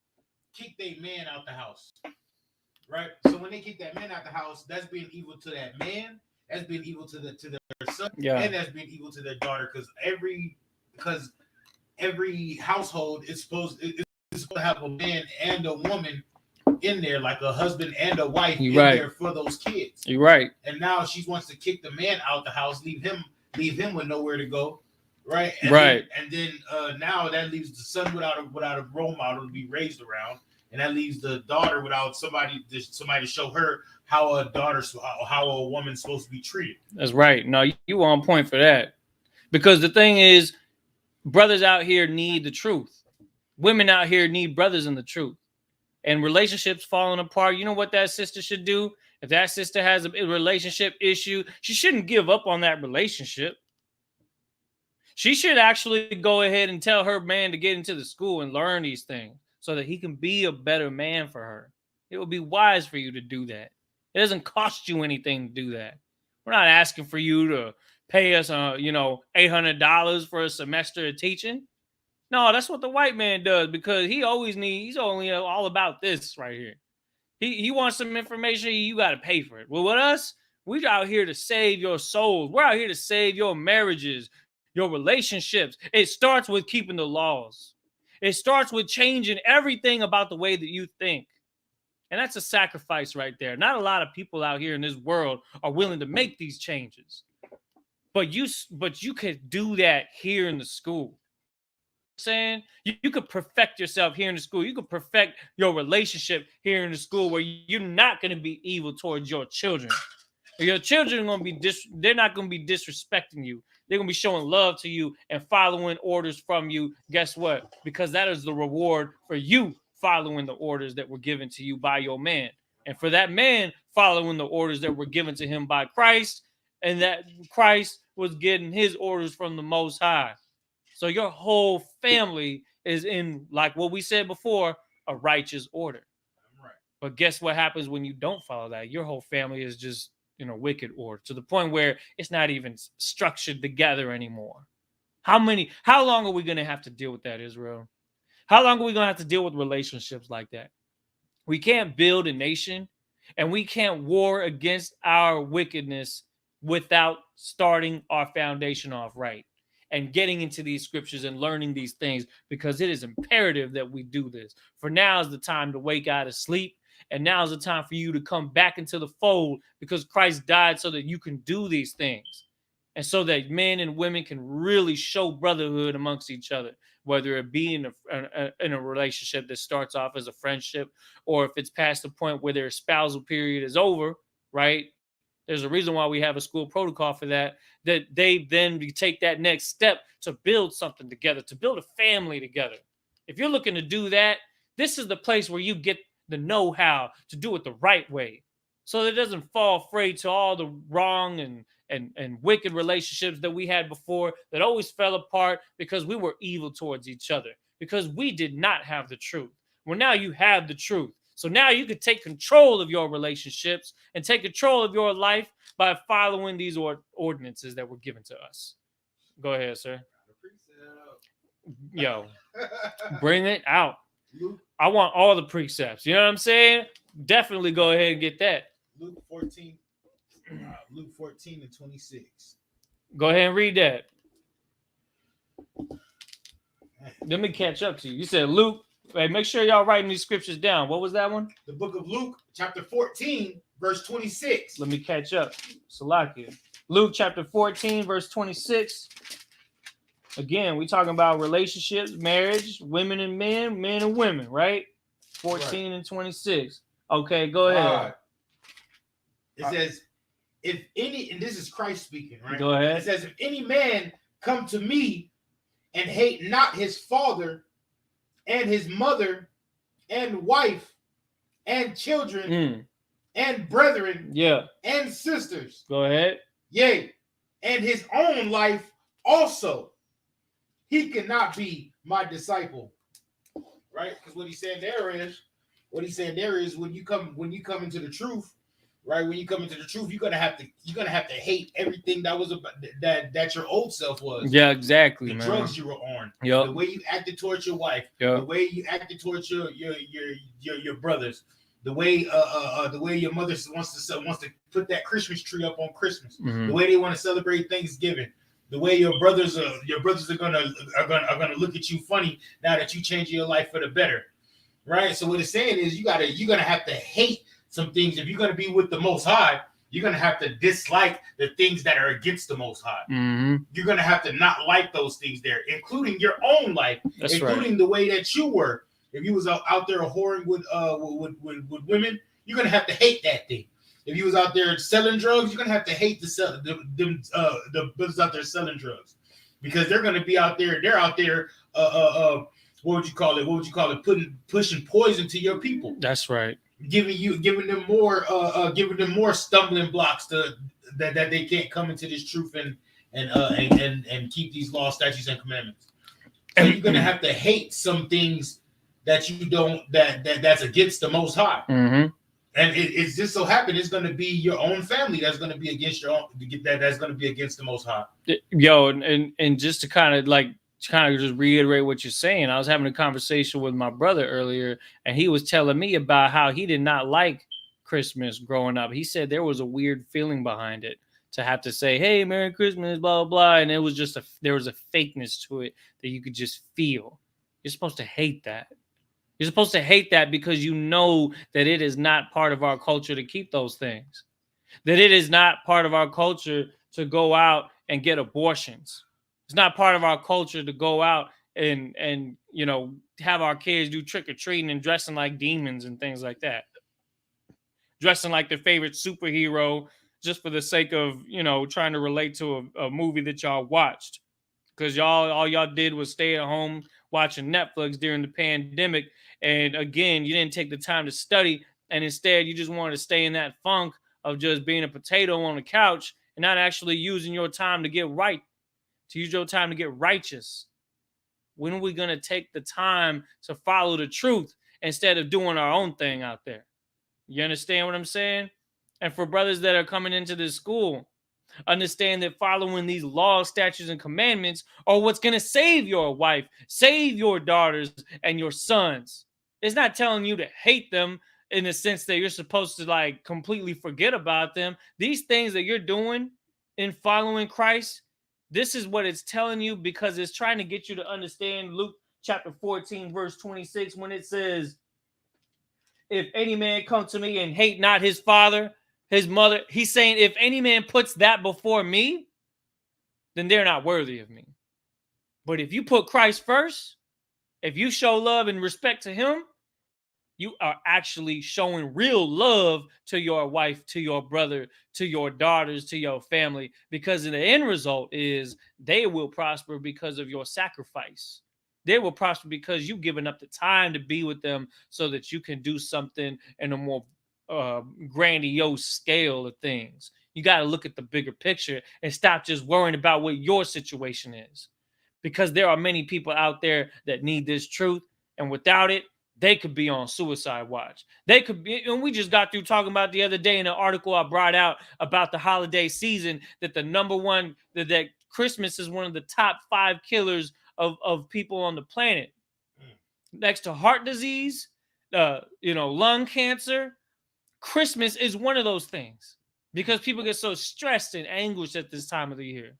kick their man out the house? Right? So when they kick that man out the house, that's being evil to that man. That's being evil to their son. Yeah. And that's being evil to their daughter. Because every household is supposed to have a man and a woman in there, like a husband and a wife You in right. there for those kids. You're right. And now she wants to kick the man out the house, leave him with nowhere to go, right? Right. Then now that leaves the son without a role model to be raised around, and that leaves the daughter without somebody to show her how a woman's supposed to be treated. That's right. No, you on point for that. Because the thing is, brothers out here need the truth. Women out here need brothers in the truth. And relationships falling apart. You know what that sister should do? If that sister has a relationship issue, she shouldn't give up on that relationship. She should actually go ahead and tell her man to get into the school and learn these things so that he can be a better man for her. It would be wise for you to do that. It doesn't cost you anything to do that. We're not asking for you to pay us, $800 for a semester of teaching. No, that's what the white man does, because he's only all about this right here. He wants some information, you got to pay for it. Well, with us, we're out here to save your souls. We're out here to save your marriages, your relationships. It starts with keeping the laws. It starts with changing everything about the way that you think. And that's a sacrifice right there. Not a lot of people out here in this world are willing to make these changes. But you could do that here in the school. Saying you could perfect yourself here in the school. You could perfect your relationship here in the school, where you're not going to be evil towards your children. Your children are going to be they're not going to be disrespecting you. They're going to be showing love to you and following orders from you. Guess what? Because that is the reward for you following the orders that were given to you by your man, and for that man following the orders that were given to him by Christ, and that Christ was getting his orders from the Most High. So your whole family is in, like what we said before, a righteous order. Right. But guess what happens when you don't follow that? Your whole family is just in a wicked order, to the point where it's not even structured together anymore. How long are we going to have to deal with that, Israel? How long are we going to have to deal with relationships like that? We can't build a nation, and we can't war against our wickedness without starting our foundation off right and getting into these scriptures and learning these things, because it is imperative that we do this. For now is the time to wake out of sleep, and now is the time for you to come back into the fold, because Christ died so that you can do these things, and so that men and women can really show brotherhood amongst each other, whether it be in a relationship that starts off as a friendship, or if it's past the point where their spousal period is over, right? There's a reason why we have a school protocol for that they then take that next step to build something together, to build a family together. If you're looking to do that, this is the place where you get the know-how to do it the right way, so that it doesn't fall prey to all the wrong and wicked relationships that we had before, that always fell apart because we were evil towards each other, because we did not have the truth. Well, now you have the truth. So now you can take control of your relationships and take control of your life by following these ordinances that were given to us. Go ahead, sir. Yo, bring it out. I want all the precepts. You know what I'm saying? Definitely go ahead and get that. Luke 14 and 26. Go ahead and read that. Let me catch up to you. You said Luke. Hey, make sure y'all writing these scriptures down. What was that one? The book of Luke, chapter 14, verse 26. Let me catch up. Salakia. Luke chapter 14, verse 26. Again, we talking about relationships, marriage, women and men, men and women, right? 14 and 26. Okay, go ahead. It says, if any, and this is Christ speaking, right? Go ahead. It says, if any man come to me and hate not his father and his mother and wife and children and brethren and sisters. Go ahead. Yea, and his own life also, he cannot be my disciple. Right? Because what he's saying there is when you come into the truth, right? When you come into the truth, you're gonna have to hate everything that was about that your old self was. Yeah, exactly. The drugs you were on, the way you acted towards your wife, the way you acted towards your brothers, the way your mother wants to put that Christmas tree up on Christmas, the way they want to celebrate Thanksgiving, the way your brothers are gonna look at you funny now that you change your life for the better. Right. So what it's saying is you're gonna have to hate some things. If you're gonna be with the Most High, you're gonna have to dislike the things that are against the Most High. Mm-hmm. You're gonna have to not like those things there, including your own life, That's including right. the way that you were. If you was out there whoring with women, you're gonna have to hate that thing. If you was out there selling drugs, you're gonna have to hate the brothers out there selling drugs, because they're gonna be out there. They're out there. What would you call it? What would you call it? Pushing poison to your people. That's right. Giving them more stumbling blocks that they can't come into this truth and keep these laws, statutes, and commandments. So you're gonna have to hate some things that you don't that's against the Most High. Mm-hmm. And it's just so happened it's gonna be your own family that's gonna be against that's gonna be against the Most High. Yo, and just to kind of just reiterate what you're saying, I was having a conversation with my brother earlier, and he was telling me about how he did not like Christmas growing up. He said there was a weird feeling behind it to have to say, "Hey, Merry Christmas," blah blah blah, and it was just there was a fakeness to it that you could just feel. You're supposed to hate that. You're supposed to hate that because you know that it is not part of our culture to keep those things. That it is not part of our culture to go out and get abortions. It's not part of our culture to go out and have our kids do trick or treating and dressing like demons and things like that. Dressing like their favorite superhero just for the sake of, trying to relate to a movie that y'all watched. Because all y'all did was stay at home watching Netflix during the pandemic. And again, you didn't take the time to study. And instead, you just wanted to stay in that funk of just being a potato on the couch and not actually using your time to get right, to use your time to get righteous. When are we going to take the time to follow the truth instead of doing our own thing out there? You understand what I'm saying? And for brothers that are coming into this school, understand that following these laws, statutes, and commandments are what's going to save your wife, save your daughters, and your sons. It's not telling you to hate them in the sense that you're supposed to completely forget about them. These things that you're doing in following Christ, this is what it's telling you, because it's trying to get you to understand Luke chapter 14, verse 26, when it says, if any man come to me and hate not his father, his mother, he's saying, if any man puts that before me, then they're not worthy of me. But if you put Christ first, if you show love and respect to him, you are actually showing real love to your wife, to your brother, to your daughters, to your family, because the end result is they will prosper because of your sacrifice. They will prosper because you've given up the time to be with them so that you can do something in a more grandiose scale of things. You got to look at the bigger picture and stop just worrying about what your situation is, because there are many people out there that need this truth, and without it, they could be on suicide watch. They could be, and we just got through talking about the other day in an article I brought out about the holiday season, that the number one, that Christmas is one of the top 5 killers of people on the planet. Next to heart disease, lung cancer, Christmas is one of those things, because people get so stressed and anguished at this time of the year.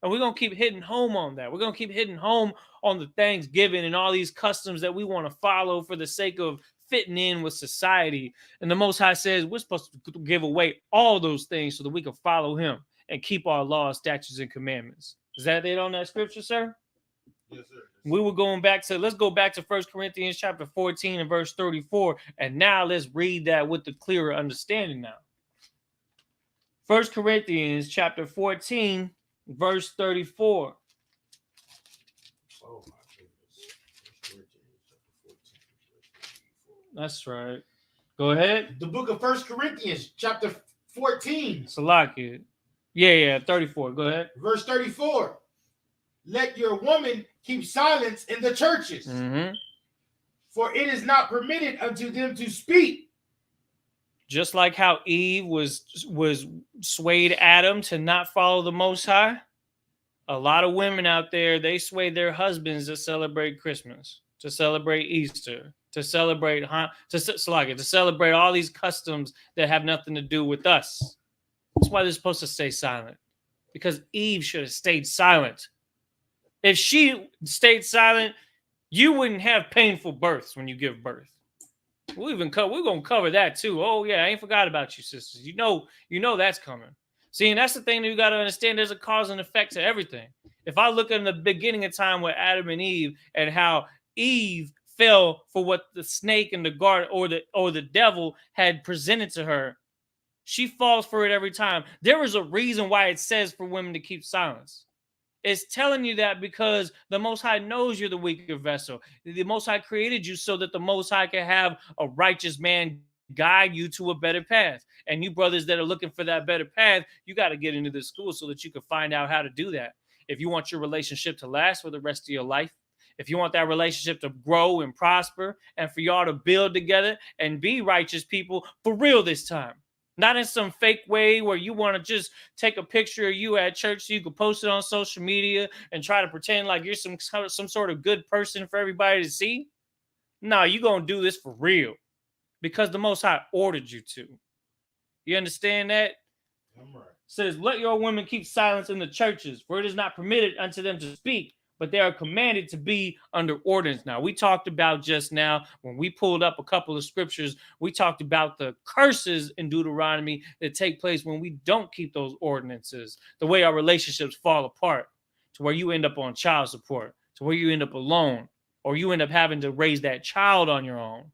And we're going to keep hitting home on that. We're going to keep hitting home on the Thanksgiving and all these customs that we want to follow for the sake of fitting in with society. And the Most High says we're supposed to give away all those things so that we can follow him and keep our laws, statutes, and commandments. Is that it on that scripture, sir? Yes, sir. We were going back to, let's go back to 1 Corinthians chapter 14 and verse 34. And now let's read that with the clearer understanding now. 1 Corinthians chapter 14, verse 34. Oh, my goodness. That's right. Go ahead. The book of 1 Corinthians chapter 14. Salakia. Yeah, 34. Go ahead. Verse 34. Let your woman keep silence in the churches, for it is not permitted unto them to speak. Just like how Eve was swayed Adam to not follow the Most High, a lot of women out there, they sway their husbands to celebrate Christmas, to celebrate Easter, to celebrate all these customs that have nothing to do with us. That's why they're supposed to stay silent, because Eve should have stayed silent. If she stayed silent, you wouldn't have painful births when you give birth. We're gonna cover that too. Oh yeah, I ain't forgot about you, sisters. You know that's coming. See, and that's the thing that you gotta understand. There's a cause and effect to everything. If I look in the beginning of time with Adam and Eve and how Eve fell for what the snake and the garden or the devil had presented to her, she falls for it every time. There is a reason why it says for women to keep silence. It's telling you that because the Most High knows you're the weaker vessel. The Most High created you so that the Most High can have a righteous man guide you to a better path. And you brothers that are looking for that better path, you got to get into this school so that you can find out how to do that. If you want your relationship to last for the rest of your life, if you want that relationship to grow and prosper, and for y'all to build together and be righteous people for real this time. Not in some fake way where you want to just take a picture of you at church so you can post it on social media and try to pretend like you're some sort of good person for everybody to see. No, you're going to do this for real because the Most High ordered you to. You understand that? I'm right. Says, let your women keep silence in the churches, for it is not permitted unto them to speak, but they are commanded to be under ordinance. Now, we talked about just now, when we pulled up a couple of scriptures, we talked about the curses in Deuteronomy that take place when we don't keep those ordinances, the way our relationships fall apart, to where you end up on child support, to where you end up alone, or you end up having to raise that child on your own.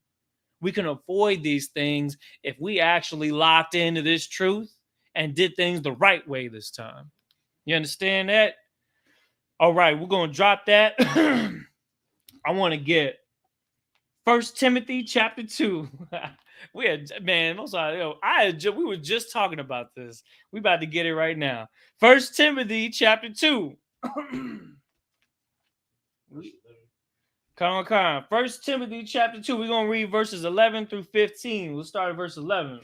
We can avoid these things if we actually locked into this truth and did things the right way this time. You understand that? All right, we're going to drop that. I want to get 1 Timothy chapter 2. We were just talking about this. We about to get it right now. 1 Timothy chapter 2. Come on. 1 Timothy chapter 2. We're going to read verses 11 through 15. We'll start at verse 11.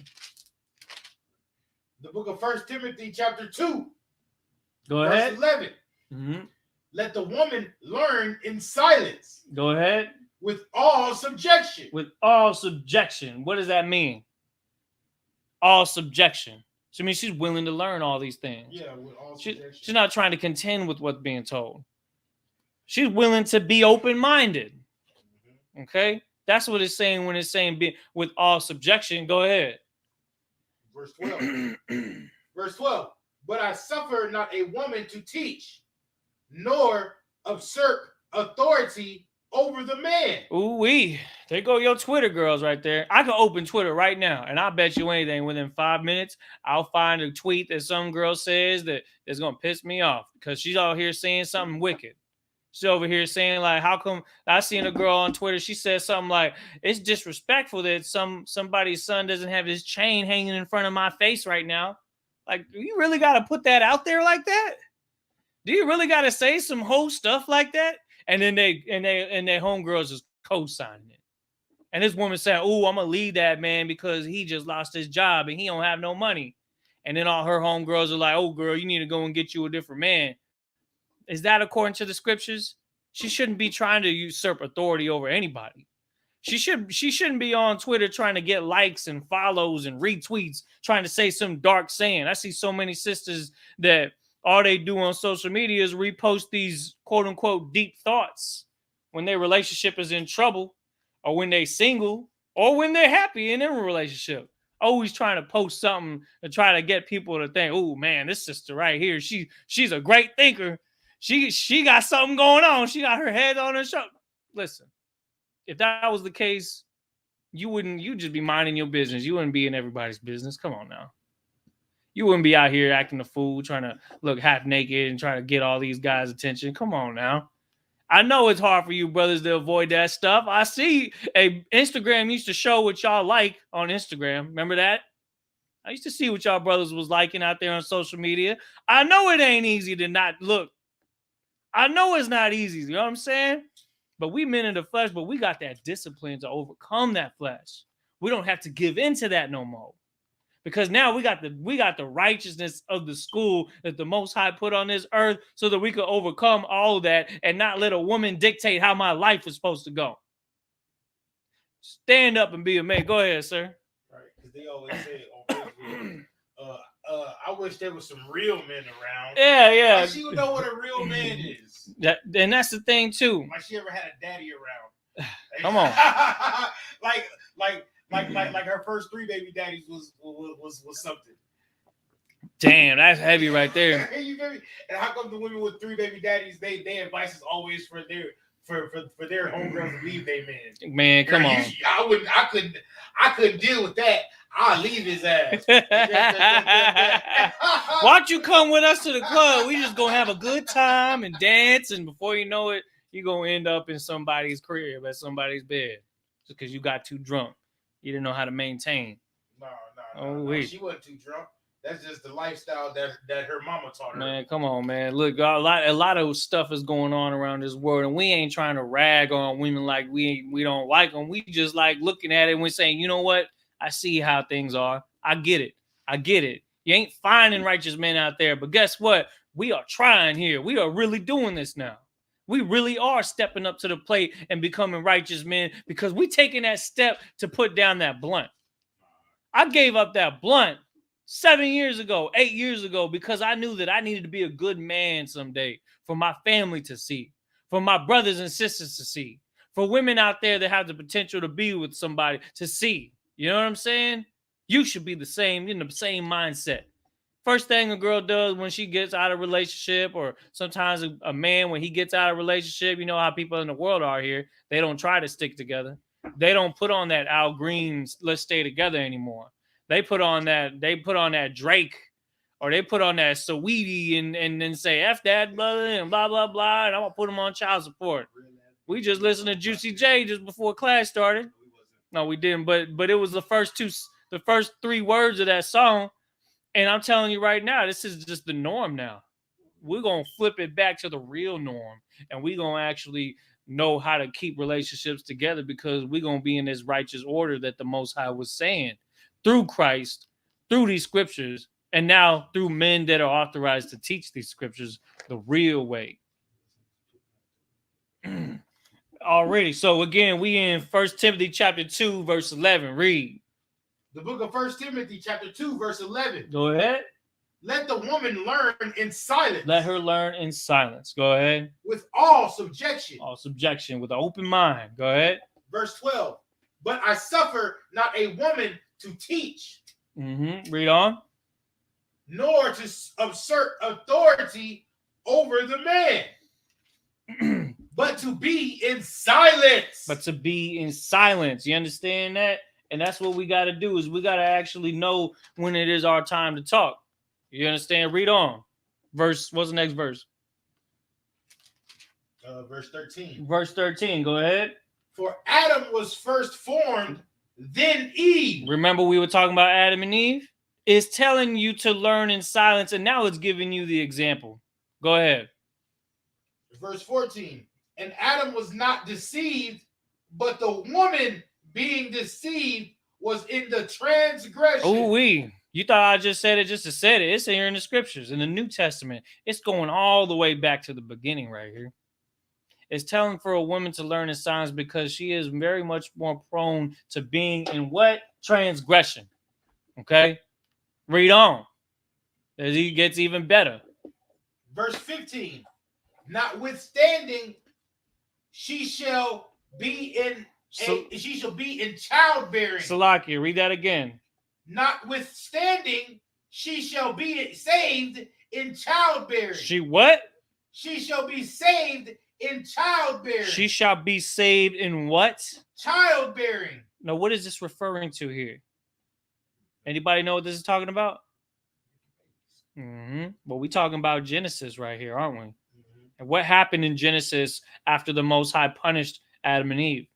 The book of 1 Timothy chapter 2. Go ahead. Verse 11. Mm-hmm. Let the woman learn in silence. Go ahead. With all subjection. With all subjection. What does that mean? All subjection. So I mean she's willing to learn all these things. Yeah, with all subjection. She's not trying to contend with what's being told. She's willing to be open-minded. Mm-hmm. Okay? That's what it's saying when it's saying be with all subjection. Go ahead. Verse 12. Verse 12. But I suffer not a woman to teach, nor usurp authority over the man. Ooh-wee. There go your Twitter girls right there. I can open Twitter right now, and I bet you anything within 5 minutes, I'll find a tweet that some girl says that is going to piss me off because she's out here saying something wicked. She's over here saying, like, how come I seen a girl on Twitter, she said something like, it's disrespectful that somebody's son doesn't have his chain hanging in front of my face right now. Like, do you really got to put that out there like that? Do you really got to say some whole stuff like that? And then they homegirls is co-signing it. And this woman saying, oh, I'm going to leave that man because he just lost his job and he don't have no money. And then all her homegirls are like, oh, girl, you need to go and get you a different man. Is that according to the scriptures? She shouldn't be trying to usurp authority over anybody. She shouldn't be on Twitter trying to get likes and follows and retweets, trying to say some dark saying. I see so many sisters that all they do on social media is repost these quote unquote deep thoughts when their relationship is in trouble, or when they're single, or when they're happy in their relationship. Always trying to post something to try to get people to think, oh man, this sister right here, she's a great thinker. She got something going on. She got her head on her shoulder. Listen, if that was the case, you'd just be minding your business. You wouldn't be in everybody's business. Come on now. You wouldn't be out here acting a fool, trying to look half naked and trying to get all these guys' attention. Come on now. I know it's hard for you brothers to avoid that stuff. I see Instagram used to show what y'all like on Instagram. Remember that? I used to see what y'all brothers was liking out there on social media. I know it ain't easy to not look. I know it's not easy. You know what I'm saying? But we men in the flesh, but we got that discipline to overcome that flesh. We don't have to give into that no more. Because now we got the righteousness of the school that the Most High put on this earth so that we could overcome all of that and not let a woman dictate how my life is supposed to go. Stand up and be a man. Go ahead, sir. Right, because they always say on Facebook, I wish there was some real men around. Yeah. Like she would know what a real man is. And that's the thing too. Like she ever had a daddy around. Come on. like her first 3 baby daddies was something. Damn, that's heavy right there. You feel me? And how come the women with 3 baby daddies, their advice is always for their homegirls to leave their man? Man, come on. I couldn't deal with that. I'll leave his ass. Why don't you come with us to the club? We just gonna have a good time and dance, and before you know it, you're gonna end up in somebody's crib at somebody's bed. Just because you got too drunk. You didn't know how to maintain. No. She wasn't too drunk. That's just the lifestyle that her mama taught her. Man, come on, man. Look, a lot of stuff is going on around this world, and we ain't trying to rag on women like we don't like them. We just like looking at it and we're saying, you know what? I see how things are. I get it. You ain't finding righteous men out there, but guess what? We are trying here. We are really doing this now. We really are stepping up to the plate and becoming righteous men because we taking that step to put down that blunt. I gave up that blunt 7 years ago, 8 years ago, because I knew that I needed to be a good man someday for my family to see, for my brothers and sisters to see, for women out there that have the potential to be with somebody to see. You know what I'm saying? You should be the same, in the same mindset. First thing a girl does when she gets out of a relationship, or sometimes a man when he gets out of a relationship, you know how people in the world are here. They don't try to stick together. They don't put on that Al Green's "Let's Stay Together" anymore. They put on that Drake, or they put on that Saweetie and then say F that brother and blah blah blah, and I'm gonna put them on child support. We just listened to Juicy J just before class started. No, we didn't, but it was the first 3 words of that song. And I'm telling you right now, this is just the norm now. We're going to flip it back to the real norm. And we're going to actually know how to keep relationships together because we're going to be in this righteous order that the Most High was saying through Christ, through these scriptures, and now through men that are authorized to teach these scriptures the real way. Already. So again, we in 1 Timothy chapter 2, verse 11. Read. The book of 1 Timothy chapter 2, verse 11. Go ahead. Let the woman learn in silence. Let her learn in silence. Go ahead. With all subjection. All subjection, with an open mind. Go ahead. Verse 12. But I suffer not a woman to teach. Read on. Nor to assert authority over the man. But to be in silence. You understand that? And that's what we got to do, is we got to actually know when it is our time to talk. You understand? Read on. What's the next verse? Verse 13. Verse 13. Go ahead. For Adam was first formed, then Eve. Remember we were talking about Adam and Eve? It's telling you to learn in silence, and now it's giving you the example. Go ahead. Verse 14. And Adam was not deceived, but the woman being deceived was in the transgression. Oh, you thought I just said it just to say it. It's here in the scriptures, in the New Testament. It's going all the way back to the beginning right here. It's telling for a woman to learn in silence because she is very much more prone to being in what? Transgression. Okay? Read on. As he gets even better. Verse 15. Notwithstanding, she shall be in childbearing. Salakia, read that again. Notwithstanding, she shall be saved in childbearing. She what? She shall be saved in childbearing. She shall be saved in what? Childbearing. Now, what is this referring to here? Anybody know what this is talking about? Well, we're talking about Genesis right here, aren't we? And what happened in Genesis after the Most High punished Adam and Eve?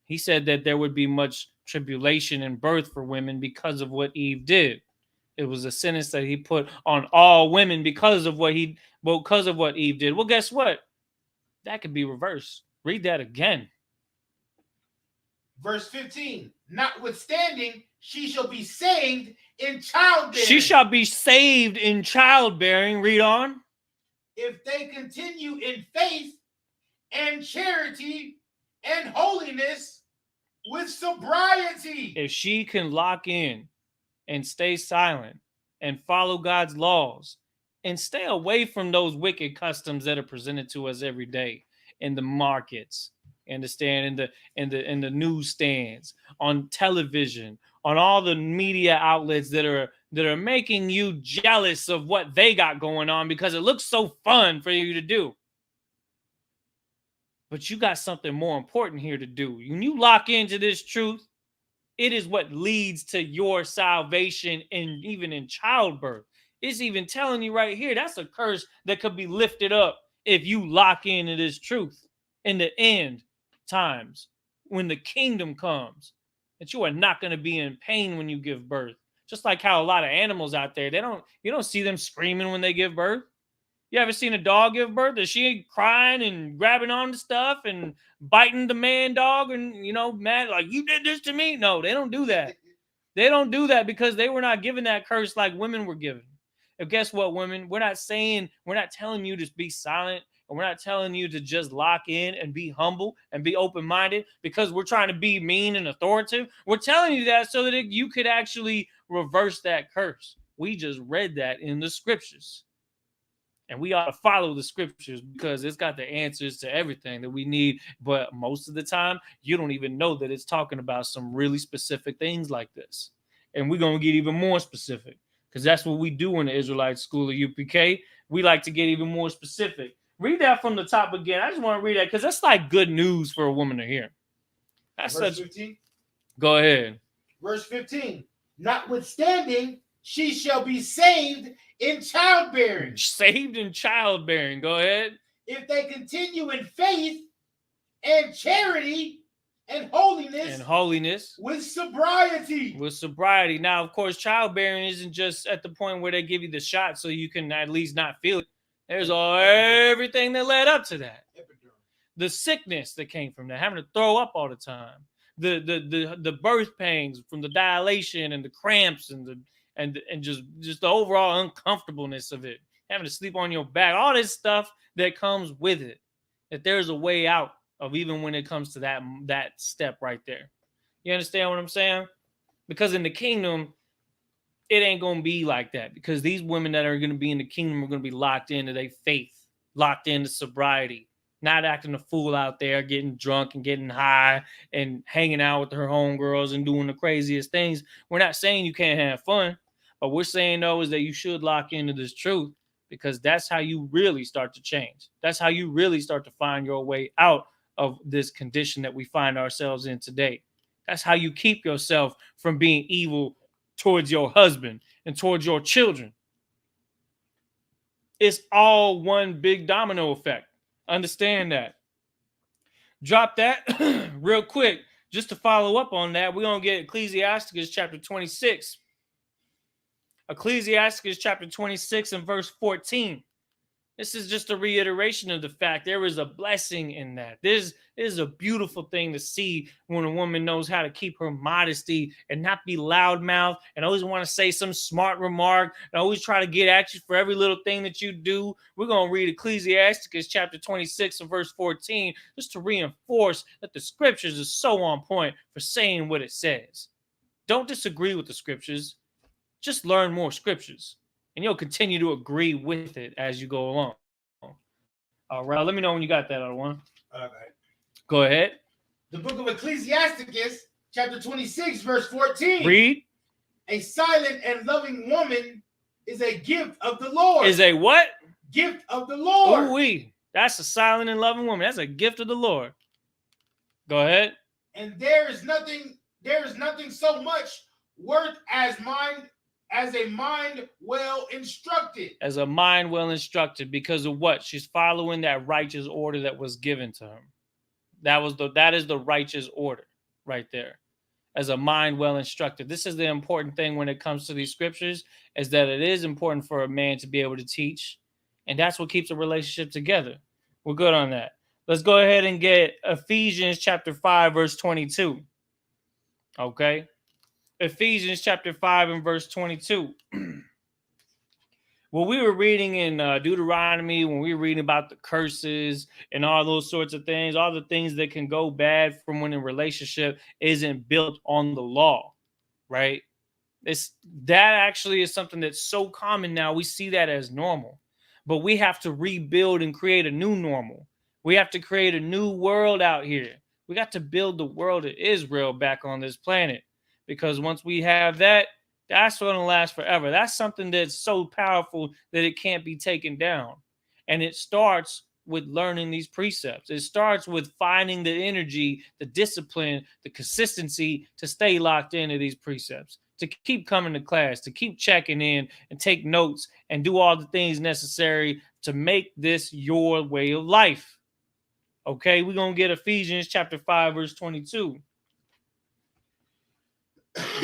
He said that there would be much tribulation and birth for women because of what Eve did. It was a sentence that he put on all women because of what Eve did. Well, guess what? That could be reversed. Read that again. Verse 15. Notwithstanding, she shall be saved in childbearing. She shall be saved in childbearing. Read on. If they continue in faith and charity and holiness with sobriety. If she can lock in and stay silent and follow God's laws and stay away from those wicked customs that are presented to us every day in the markets, Understand? In the newsstands, on television, on all the media outlets that are making you jealous of what they got going on because it looks so fun for you to do. But you got something more important here to do. When you lock into this truth, it is what leads to your salvation, and even in childbirth. It's even telling you right here that's a curse that could be lifted up if you lock into this truth in the end times when the kingdom comes, that you are not going to be in pain when you give birth. Just like how a lot of animals out there, you don't see them screaming when they give birth. You ever seen a dog give birth? Is she crying and grabbing on to stuff and biting the man dog and, mad like, you did this to me? No, they don't do that. They don't do that because they were not given that curse like women were given. And guess what, women? We're not telling you to be silent, and we're not telling you to just lock in and be humble and be open-minded because we're trying to be mean and authoritative. We're telling you that so that you could actually reverse that curse. We just read that in the scriptures. And we ought to follow the scriptures because it's got the answers to everything that we need. But most of the time, you don't even know that it's talking about some really specific things like this. And we're going to get even more specific because that's what we do in the Israelite School of UPK. We like to get even more specific. Read that from the top again. I just want to read that because that's like good news for a woman to hear. That's Verse 15. Go ahead. Verse 15. Notwithstanding, she shall be saved in childbearing. Saved in childbearing. Go ahead. If they continue in faith and charity and holiness. With sobriety. With sobriety. Now, of course, childbearing isn't just at the point where they give you the shot so you can at least not feel it. There's everything that led up to that. The sickness that came from that, having to throw up all the time. The birth pains from the dilation and the cramps and just the overall uncomfortableness of it, having to sleep on your back, all this stuff that comes with it, that there's a way out of, even when it comes to that step right there. You understand what I'm saying? Because in the kingdom, it ain't going to be like that, because these women that are going to be in the kingdom are going to be locked into their faith, locked into sobriety, not acting a fool out there, getting drunk and getting high and hanging out with her homegirls and doing the craziest things. We're not saying you can't have fun. What we're saying, though, is that you should lock into this truth, because that's how you really start to change. That's how you really start to find your way out of this condition that we find ourselves in today. That's how you keep yourself from being evil towards your husband and towards your children. It's all one big domino effect. Understand that. Drop that real quick. Just to follow up on that, we're going to get Ecclesiasticus chapter 26. Ecclesiasticus chapter 26 and verse 14. This is just a reiteration of the fact there is a blessing in that. This is a beautiful thing to see when a woman knows how to keep her modesty and not be loudmouth and always want to say some smart remark and always try to get at you for every little thing that you do. We're going to read Ecclesiasticus chapter 26 and verse 14 just to reinforce that the scriptures are so on point for saying what it says. Don't disagree with the scriptures. Just learn more scriptures, and you'll continue to agree with it as you go along. All right, let me know when you got that other one. All right. Go ahead. The book of Ecclesiasticus, chapter 26, verse 14. Read. A silent and loving woman is a gift of the Lord. Is a what? Gift of the Lord. Ooh-wee. That's a silent and loving woman. That's a gift of the Lord. Go ahead. And there is nothing so much worth as a mind well instructed. As a mind well instructed, because of what? She's following that righteous order that was given to her. That is the righteous order right there. As a mind well instructed. This is the important thing when it comes to these scriptures, is that it is important for a man to be able to teach. And that's what keeps a relationship together. We're good on that. Let's go ahead and get Ephesians chapter 5, verse 22. Okay. Ephesians chapter 5 and verse 22. When we were reading in Deuteronomy, when we were reading about the curses and all those sorts of things, all the things that can go bad from when a relationship isn't built on the law, right? That actually is something that's so common now. We see that as normal, but we have to rebuild and create a new normal. We have to create a new world out here. We got to build the world of Israel back on this planet, because once we have that, that's going to last forever. That's something that's so powerful that it can't be taken down. And it starts with learning these precepts. It starts with finding the energy, the discipline, the consistency to stay locked into these precepts, to keep coming to class, to keep checking in and take notes and do all the things necessary to make this your way of life. Okay, we're going to get Ephesians chapter 5, verse 22.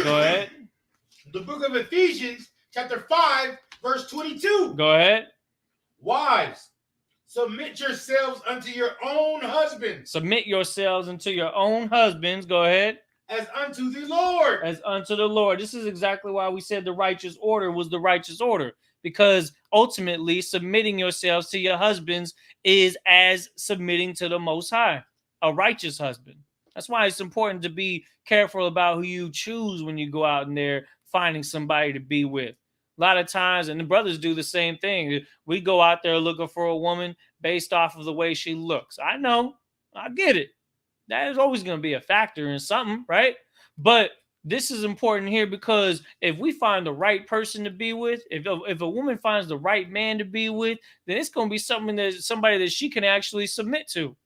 Go ahead. The book of Ephesians, chapter 5, verse 22. Go ahead. Wives, submit yourselves unto your own husbands. Submit yourselves unto your own husbands. Go ahead. As unto the Lord. As unto the Lord. This is exactly why we said the righteous order was the righteous order. Because ultimately, submitting yourselves to your husbands is as submitting to the Most High, a righteous husband. That's why it's important to be careful about who you choose when you go out in there finding somebody to be with. A lot of times, and the brothers do the same thing. We go out there looking for a woman based off of the way she looks. I know. I get it. That is always going to be a factor in something, right? But this is important here, because if we find the right person to be with, if a woman finds the right man to be with, then it's going to be somebody that she can actually submit to.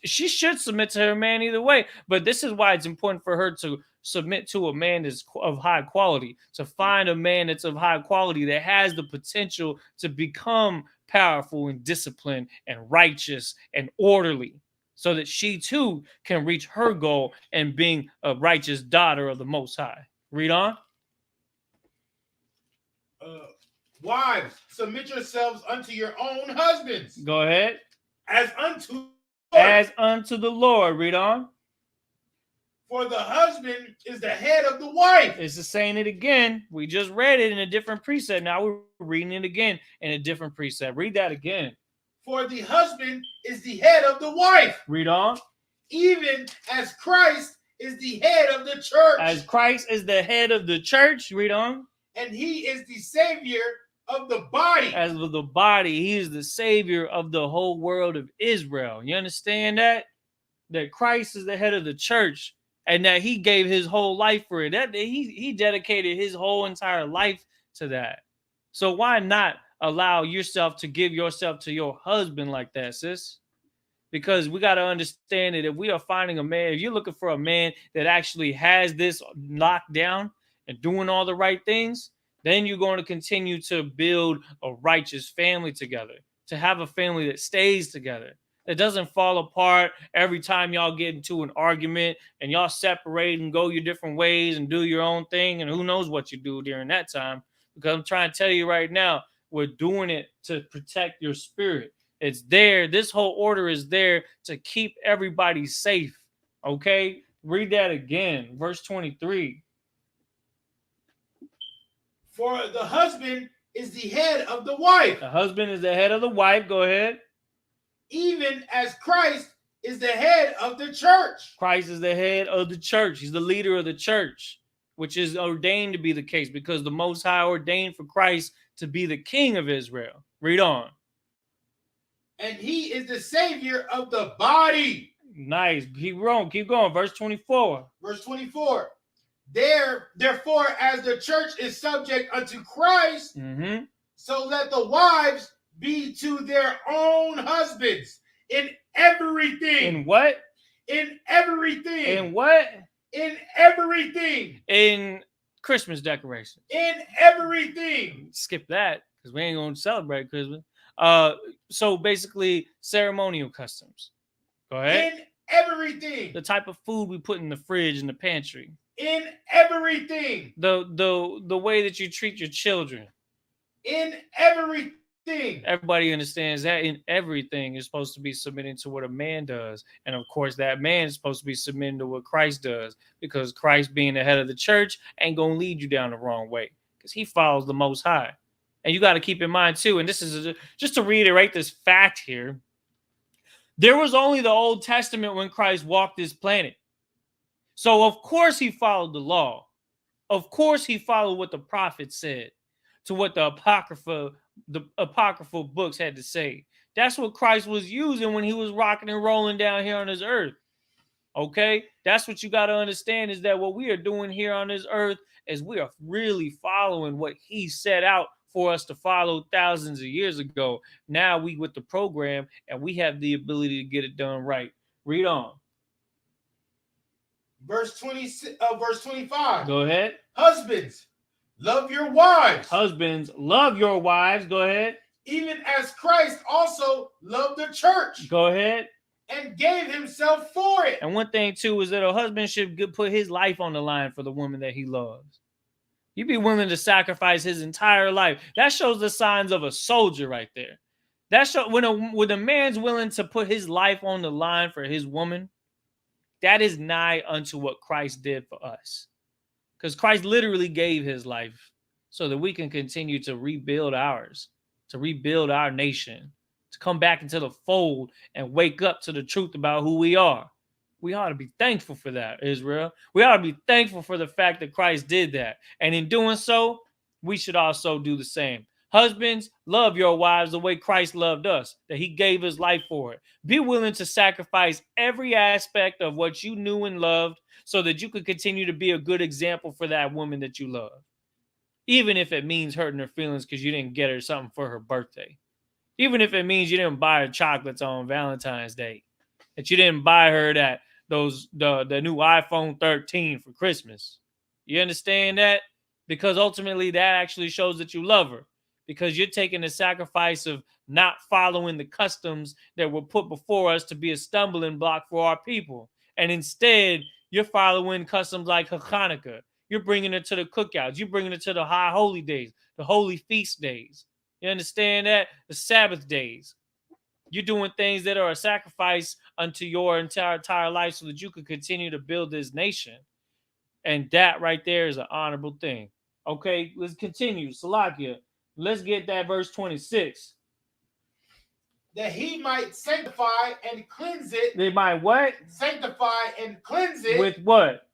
She should submit to her man either way. But this is why it's important for her to submit to a man that's of high quality, to find a man that's of high quality, that has the potential to become powerful and disciplined and righteous and orderly, so that she too can reach her goal and being a righteous daughter of the Most High. Read on. Wives, submit yourselves unto your own husbands. Go ahead. As unto the Lord. As unto the Lord. Read on. For the husband is the head of the wife. It's just saying it again. We just read it in a different precept. Now we're reading it again in a different precept. Read that again. For the husband is the head of the wife. Read on. Even as Christ is the head of the church. As Christ is the head of the church. Read on. And he is the savior of the body. As of the body, he is the savior of the whole world of Israel. You understand that? That Christ is the head of the church, and that he gave his whole life for it. That he dedicated his whole entire life to that. So why not allow yourself to give yourself to your husband like that, sis? Because we got to understand that if we are finding a man, if you're looking for a man that actually has this locked down and doing all the right things, then you're going to continue to build a righteous family together, to have a family that stays together. It doesn't fall apart every time y'all get into an argument and y'all separate and go your different ways and do your own thing. And who knows what you do during that time. Because I'm trying to tell you right now, we're doing it to protect your spirit. It's there. This whole order is there to keep everybody safe. Okay? Read that again. Verse 23. For the husband is the head of the wife. The husband is the head of the wife. Go ahead. Even as Christ is the head of the church. Christ is the head of the church. He's the leader of the church, which is ordained to be the case because the Most High ordained for Christ to be the king of Israel. Read on. And he is the savior of the body. Nice. Keep going. Verse 24. Verse 24. Therefore, as the church is subject unto Christ, so let the wives be to their own husbands in everything. In what? In everything. In what? In everything. In Christmas decorations. In everything. Skip that because we ain't going to celebrate Christmas. So basically, ceremonial customs. Go ahead. In everything. The type of food we put in the fridge and the pantry. In everything. The way that you treat your children. In everything. Everybody understands that in everything is supposed to be submitting to what a man does. And of course, that man is supposed to be submitting to what Christ does, because Christ being the head of the church ain't going to lead you down the wrong way because he follows the Most High. And you got to keep in mind too, and this is just to reiterate this fact here, there was only the Old Testament when Christ walked this planet. So of course he followed the law. Of course he followed what the prophets said, to what the apocryphal books had to say, That's what Christ was using when he was rocking and rolling down here on this earth. Okay? That's what you got to understand, is that what we are doing here on this earth is we are really following what he set out for us to follow thousands of years ago. Now we with the program, and we have the ability to get it done right. Read on. Verse 25. Go ahead. Husbands, love your wives. Husbands, love your wives. Go ahead. Even as Christ also loved the church. Go ahead. And gave himself for it. And one thing too is that a husband should put his life on the line for the woman that he loves. He'd be willing to sacrifice his entire life. That shows the signs of a soldier right there. That shows when a man's willing to put his life on the line for his woman, that is nigh unto what Christ did for us. Because Christ literally gave his life so that we can continue to rebuild ours, to rebuild our nation, to come back into the fold and wake up to the truth about who we are. We ought to be thankful for that, Israel. We ought to be thankful for the fact that Christ did that. And in doing so, we should also do the same. Husbands, love your wives the way Christ loved us, that he gave his life for it. Be willing to sacrifice every aspect of what you knew and loved so that you could continue to be a good example for that woman that you love. Even if it means hurting her feelings because you didn't get her something for her birthday. Even if it means you didn't buy her chocolates on Valentine's Day. That you didn't buy her the new iPhone 13 for Christmas. You understand that? Because ultimately that actually shows that you love her. Because you're taking the sacrifice of not following the customs that were put before us to be a stumbling block for our people. And instead, you're following customs like Hanukkah. You're bringing it to the cookouts. You're bringing it to the high holy days, the holy feast days. You understand that? The Sabbath days. You're doing things that are a sacrifice unto your entire life so that you could continue to build this nation. And that right there is an honorable thing. Okay, let's continue. Salakia, let's get that verse 26. That he might sanctify and cleanse it. They might what? Sanctify and cleanse it. With what?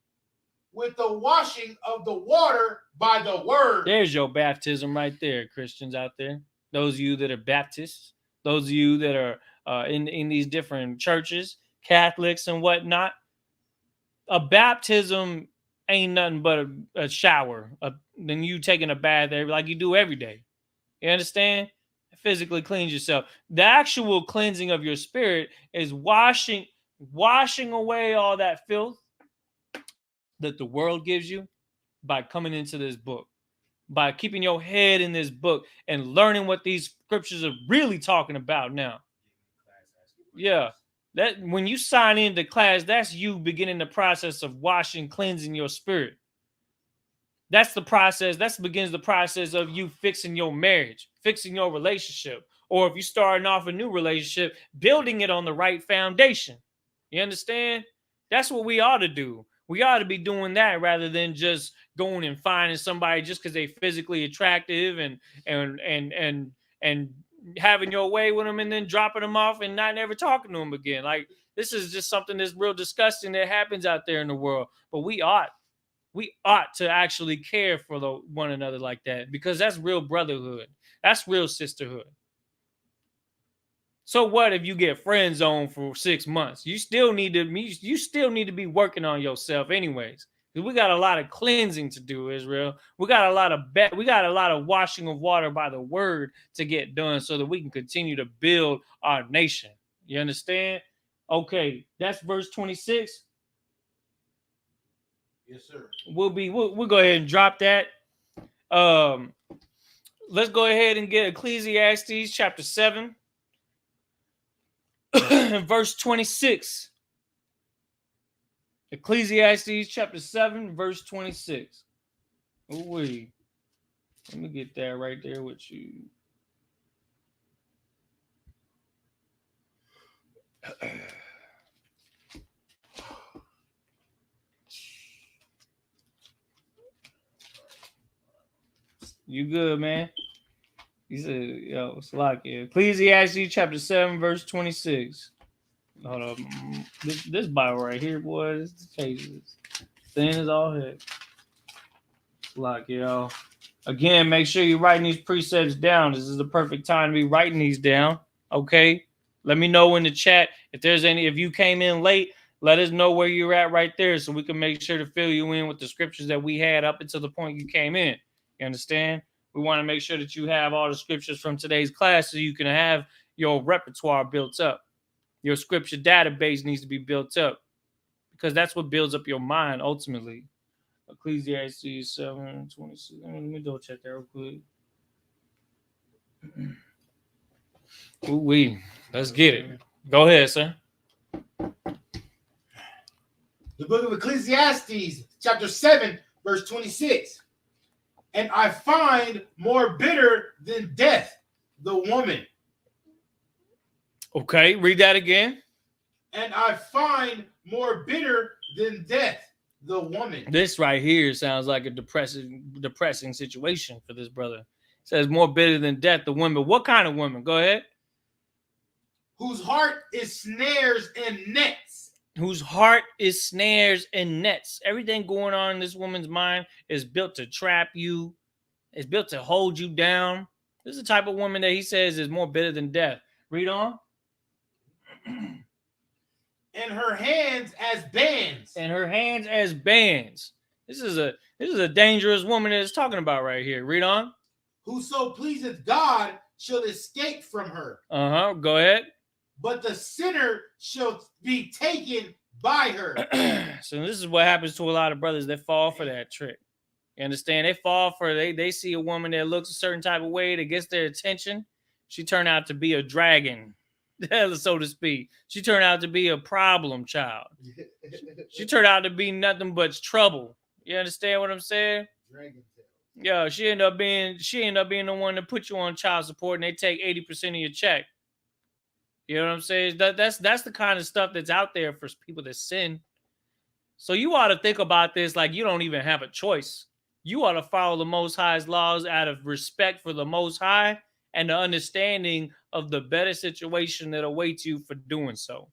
With the washing of the water by the word. There's your baptism right there, Christians out there. Those of you that are Baptists. Those of you that are in these different churches, Catholics and whatnot, a baptism ain't nothing but a shower. Then you taking a bath like you do every day. You understand? Physically cleanse yourself. The actual cleansing of your spirit is washing away all that filth that the world gives you by coming into this book. By keeping your head in this book and learning what these scriptures are really talking about now. Yeah. That when you sign into class, that's you beginning the process of washing, cleansing your spirit. That's the process. That begins the process of you fixing your marriage, fixing your relationship. Or if you're starting off a new relationship, building it on the right foundation. You understand? That's what we ought to do. We ought to be doing that rather than just going and finding somebody just because they're physically attractive and having your way with them and then dropping them off and not never talking to them again. Like, this is just something that's real disgusting that happens out there in the world. But we ought to actually care for one another like that, because that's real brotherhood. That's real sisterhood. So what if you get friend zoned for 6 months? You still need to be working on yourself anyways. Because we got a lot of cleansing to do, Israel. We got a lot of washing of water by the word to get done so that we can continue to build our nation. You understand? Okay, that's verse 26. Yes, sir. We'll go ahead and drop that. Let's go ahead and get Ecclesiastes chapter 7. Verse 26. Ecclesiastes chapter 7, verse 26. Ooh-wee. Let me get that right there with you. You good, man? He said, yo, it's like Ecclesiastes chapter 7, verse 26. Hold up. This Bible right here, boy, this page is thin as all heck. Like, yo. Again, make sure you're writing these precepts down. This is the perfect time to be writing these down. Okay, let me know in the chat if you came in late. Let us know where you're at right there so we can make sure to fill you in with the scriptures that we had up until the point you came in. You understand? We want to make sure that you have all the scriptures from today's class so you can have your repertoire built up. Your scripture database needs to be built up because that's what builds up your mind ultimately. Ecclesiastes 7:26. Let me double check that real quick. Ooh-wee. Let's get it. Go ahead, sir. The book of Ecclesiastes, chapter 7, verse 26. And I find more bitter than death, the woman. Okay, read that again. And I find more bitter than death, the woman. This right here sounds like a depressing situation for this brother. It says more bitter than death, the woman. What kind of woman? Go ahead. Whose heart is snares and nets. Whose heart is snares and nets. Everything going on in this woman's mind is built to trap you. It's built to hold you down. This is the type of woman that he says is more bitter than death. Read on. And her hands as bands. And her hands as bands. This is a dangerous woman that it's talking about right here. Read on. Whoso pleaseth God shall escape from her. Go ahead. But the sinner shall be taken by her. So this is what happens to a lot of brothers that fall for that trick. You understand? They fall for they see a woman that looks a certain type of way that gets their attention. She turned out to be a dragon, so to speak. She turned out to be a problem child. She turned out to be nothing but trouble. You understand what I'm saying? Dragon tail. Yeah, she ended up being the one to put you on child support, and they take 80% of your check. You know what I'm saying? That's the kind of stuff that's out there for people that sin. So you ought to think about this like you don't even have a choice. You ought to follow the Most High's laws out of respect for the Most High and the understanding of the better situation that awaits you for doing so.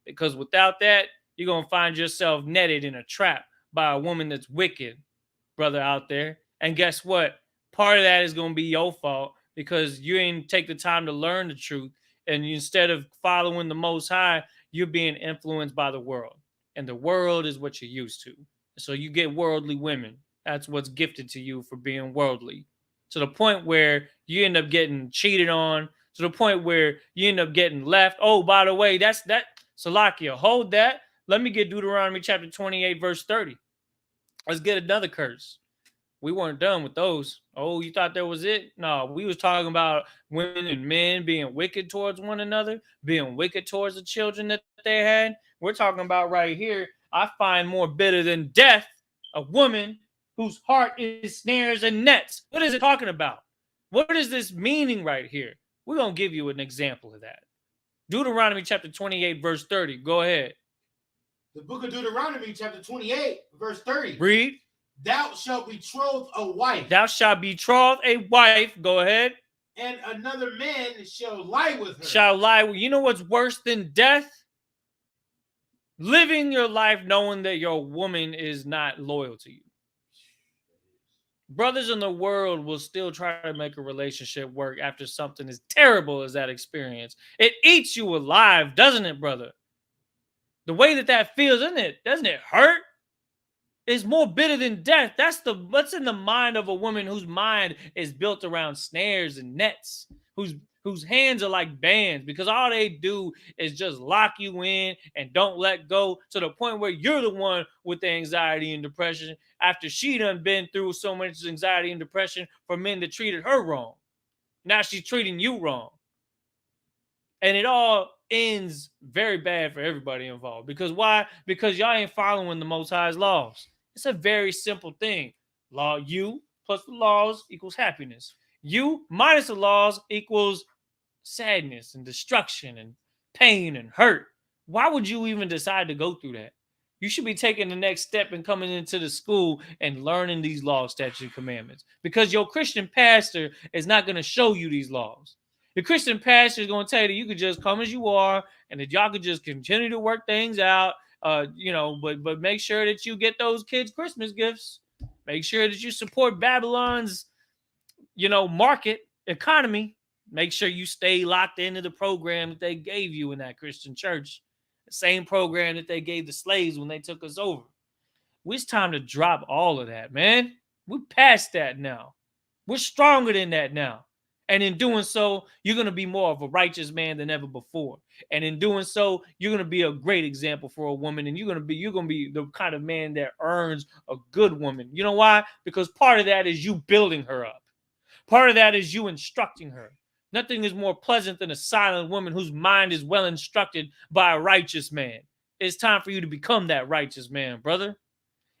Because without that, you're going to find yourself netted in a trap by a woman that's wicked, brother out there. And guess what? Part of that is going to be your fault because you didn't take the time to learn the truth. And instead of following the Most High, you're being influenced by the world. And the world is what you're used to. So you get worldly women. That's what's gifted to you for being worldly. To the point where you end up getting cheated on. To the point where you end up getting left. Oh, by the way, that's that. Salakia, hold that. Let me get Deuteronomy chapter 28, verse 30. Let's get another curse. We weren't done with those. Oh, you thought that was it? No, we was talking about women and men being wicked towards one another, being wicked towards the children that they had. We're talking about right here, I find more bitter than death a woman whose heart is snares and nets. What is it talking about? What is this meaning right here? We're going to give you an example of that. Deuteronomy chapter 28, verse 30. Go ahead. The book of Deuteronomy chapter 28, verse 30. Read. Thou shalt betroth a wife. Thou shalt betroth a wife. Go ahead. And another man shall lie with her. Shall lie. You know what's worse than death? Living your life knowing that your woman is not loyal to you. Brothers in the world will still try to make a relationship work after something as terrible as that experience. It eats you alive, doesn't it, brother? The way that feels, doesn't it hurt? It's more bitter than death. That's what's in the mind of a woman whose mind is built around snares and nets, whose hands are like bands, because all they do is just lock you in and don't let go to the point where you're the one with the anxiety and depression after she done been through so much anxiety and depression for men that treated her wrong. Now she's treating you wrong. And it all ends very bad for everybody involved. Because why? Because y'all ain't following the Most High's laws. It's a very simple thing. Law, you plus the laws equals happiness. You minus the laws equals sadness and destruction and pain and hurt. Why would you even decide to go through that? You should be taking the next step and coming into the school and learning these laws, statutes, and commandments. Because your Christian pastor is not going to show you these laws. The Christian pastor is going to tell you that you could just come as you are and that y'all could just continue to work things out. But make sure that you get those kids Christmas gifts. Make sure that you support Babylon's, market economy. Make sure you stay locked into the program that they gave you in that Christian church. The same program that they gave the slaves when they took us over. It's time to drop all of that, man. We're past that now. We're stronger than that now. And in doing so, you're going to be more of a righteous man than ever before. And in doing so, you're going to be a great example for a woman. And you're going to be the kind of man that earns a good woman. You know why? Because part of that is you building her up. Part of that is you instructing her. Nothing is more pleasant than a silent woman whose mind is well instructed by a righteous man. It's time for you to become that righteous man, brother.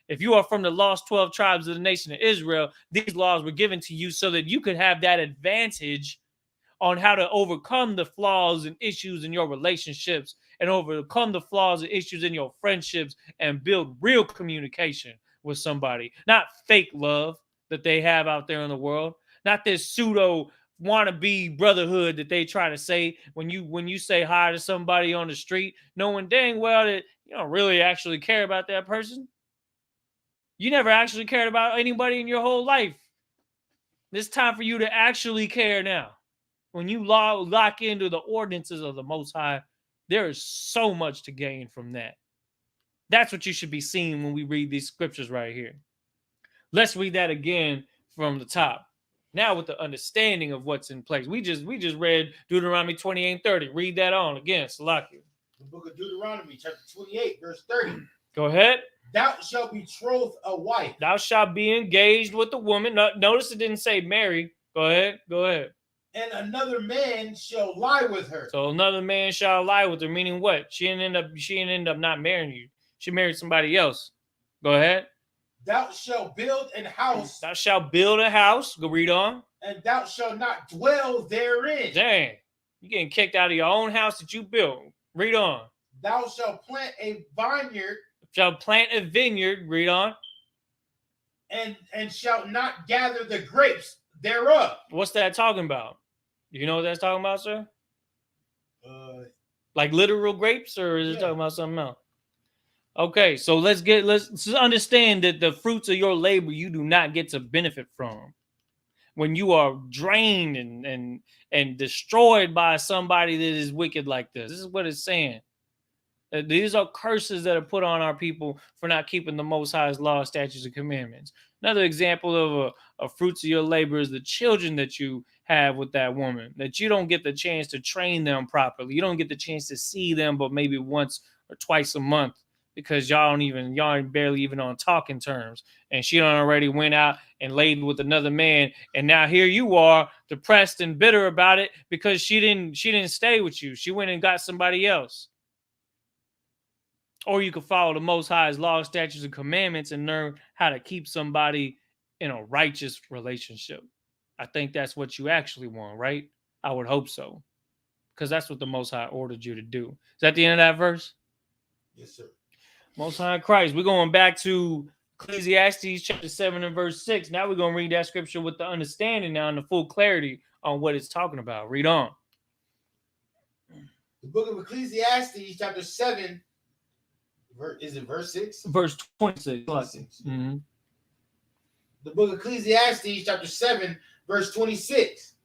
If you are from the lost 12 tribes of the nation of Israel, these laws were given to you so that you could have that advantage on how to overcome the flaws and issues in your relationships and overcome the flaws and issues in your friendships and build real communication with somebody. Not fake love that they have out there in the world. Not this pseudo wannabe brotherhood that they try to say when you say hi to somebody on the street, knowing dang well that you don't really actually care about that person. You never actually cared about anybody in your whole life. It's time for you to actually care now. When you lock into the ordinances of the Most High, there is so much to gain from that. That's what you should be seeing when we read these scriptures right here. Let's read that again from the top. Now with the understanding of what's in place. We just read Deuteronomy 28:30. Read that on again, Salakia. The book of Deuteronomy, chapter 28, verse 30. Go ahead. Thou shalt betroth a wife. Thou shalt be engaged with a woman. Notice it didn't say marry. Go ahead. And another man shall lie with her. So another man shall lie with her, meaning what? She didn't end up not marrying you. She married somebody else. Go ahead. Thou shalt build an house. Thou shalt build a house. Go read on. And thou shalt not dwell therein. Dang. You're getting kicked out of your own house that you built. Read on. Thou shalt plant a vineyard. Shall plant a vineyard. Read on. And shalt not gather the grapes thereof. What's that talking about? Do you know what that's talking about, sir? Like literal grapes, or is it talking about something else? Okay, so let's understand that the fruits of your labor you do not get to benefit from. When you are drained and destroyed by somebody that is wicked like this. This is what it's saying. These are curses that are put on our people for not keeping the Most High's law, statutes, and commandments. Another example of fruits of your labor is the children that you have with that woman, that you don't get the chance to train them properly. You don't get the chance to see them but maybe once or twice a month because y'all ain't barely even on talking terms. And she done already went out and laid with another man. And now here you are depressed and bitter about it because she didn't stay with you. She went and got somebody else. Or you could follow the Most High's law, statutes, and commandments and learn how to keep somebody in a righteous relationship. I think that's what you actually want, right? I would hope so. Because that's what the Most High ordered you to do. Is that the end of that verse? Yes, sir. Most High Christ. We're going back to Ecclesiastes chapter 7 and verse 6. Now we're going to read that scripture with the understanding now and the full clarity on what it's talking about. Read on. The book of Ecclesiastes chapter 7. Is it verse 6? Verse 26. Mm-hmm. The book of Ecclesiastes chapter 7, verse 26.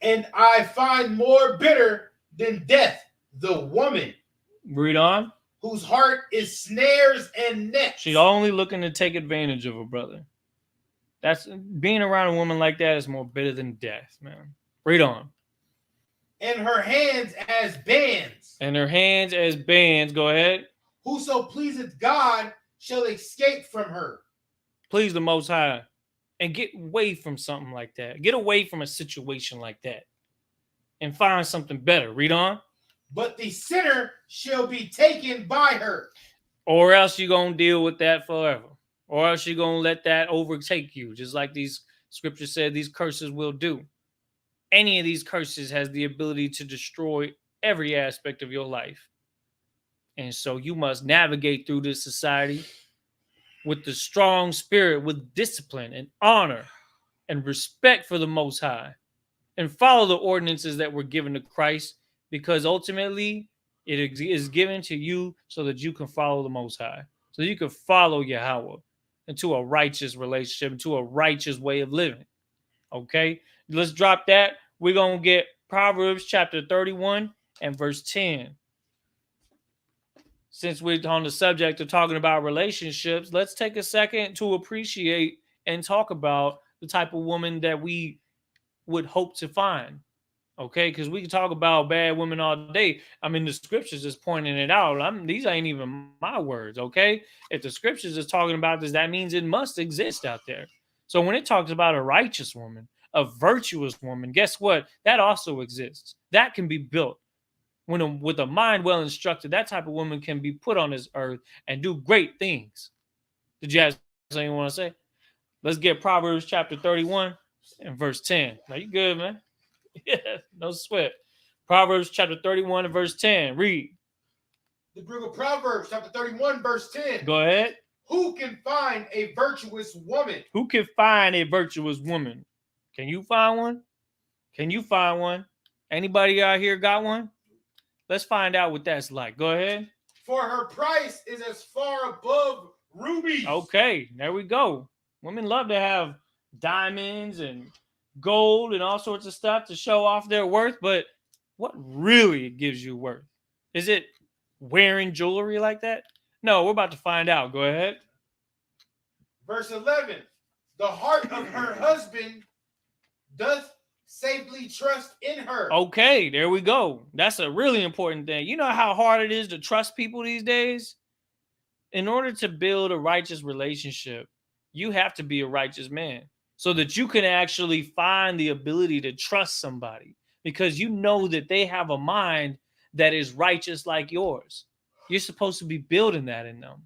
And I find more bitter than death the woman. Read on. Whose heart is snares and nets. She's only looking to take advantage of her brother. That's being around a woman like that is more bitter than death, man. Read on. And her hands as bands. And her hands as bands. Go ahead. Whoso pleaseth God shall escape from her. Please the Most High and get away from something like that. Get away from a situation like that and find something better. Read on. But the sinner shall be taken by her. Or else you're going to deal with that forever. Or else you're going to let that overtake you. Just like these scriptures said these curses will do. Any of these curses has the ability to destroy every aspect of your life. And so you must navigate through this society with the strong spirit, with discipline and honor and respect for the Most High, and follow the ordinances that were given to Christ, because ultimately it is given to you so that you can follow the Most High, so you can follow Yahweh into a righteous relationship, into a righteous way of living. Okay, let's drop that. we're going to get Proverbs chapter 31 and verse 10. Since we're on the subject of talking about relationships, let's take a second to appreciate and talk about the type of woman that we would hope to find. Okay, because we can talk about bad women all day. I mean, the scriptures is pointing it out. These ain't even my words. Okay, if the scriptures is talking about this, that means it must exist out there. So when it talks about a righteous woman, a virtuous woman, guess what? That also exists. That can be built. With a mind well instructed, that type of woman can be put on this earth and do great things. Did you have something you want to say? Let's get Proverbs chapter 31 and verse 10. Now you good, man? Yeah, no sweat. Proverbs chapter 31 and verse 10. Read. The book of Proverbs chapter 31 verse 10. Go ahead. Who can find a virtuous woman? Who can find a virtuous woman? Can you find one? Can you find one? Anybody out here got one? Let's find out what that's like. Go ahead. For her price is as far above rubies. Okay, there we go. Women love to have diamonds and gold and all sorts of stuff to show off their worth, but what really gives you worth? Is it wearing jewelry like that? No, we're about to find out. Go ahead. Verse 11. The heart of her husband doth safely trust in her. Okay, there we go. That's a really important thing. You know how hard it is to trust people these days? In order to build a righteous relationship, you have to be a righteous man so that you can actually find the ability to trust somebody, because you know that they have a mind that is righteous like yours. You're supposed to be building that in them.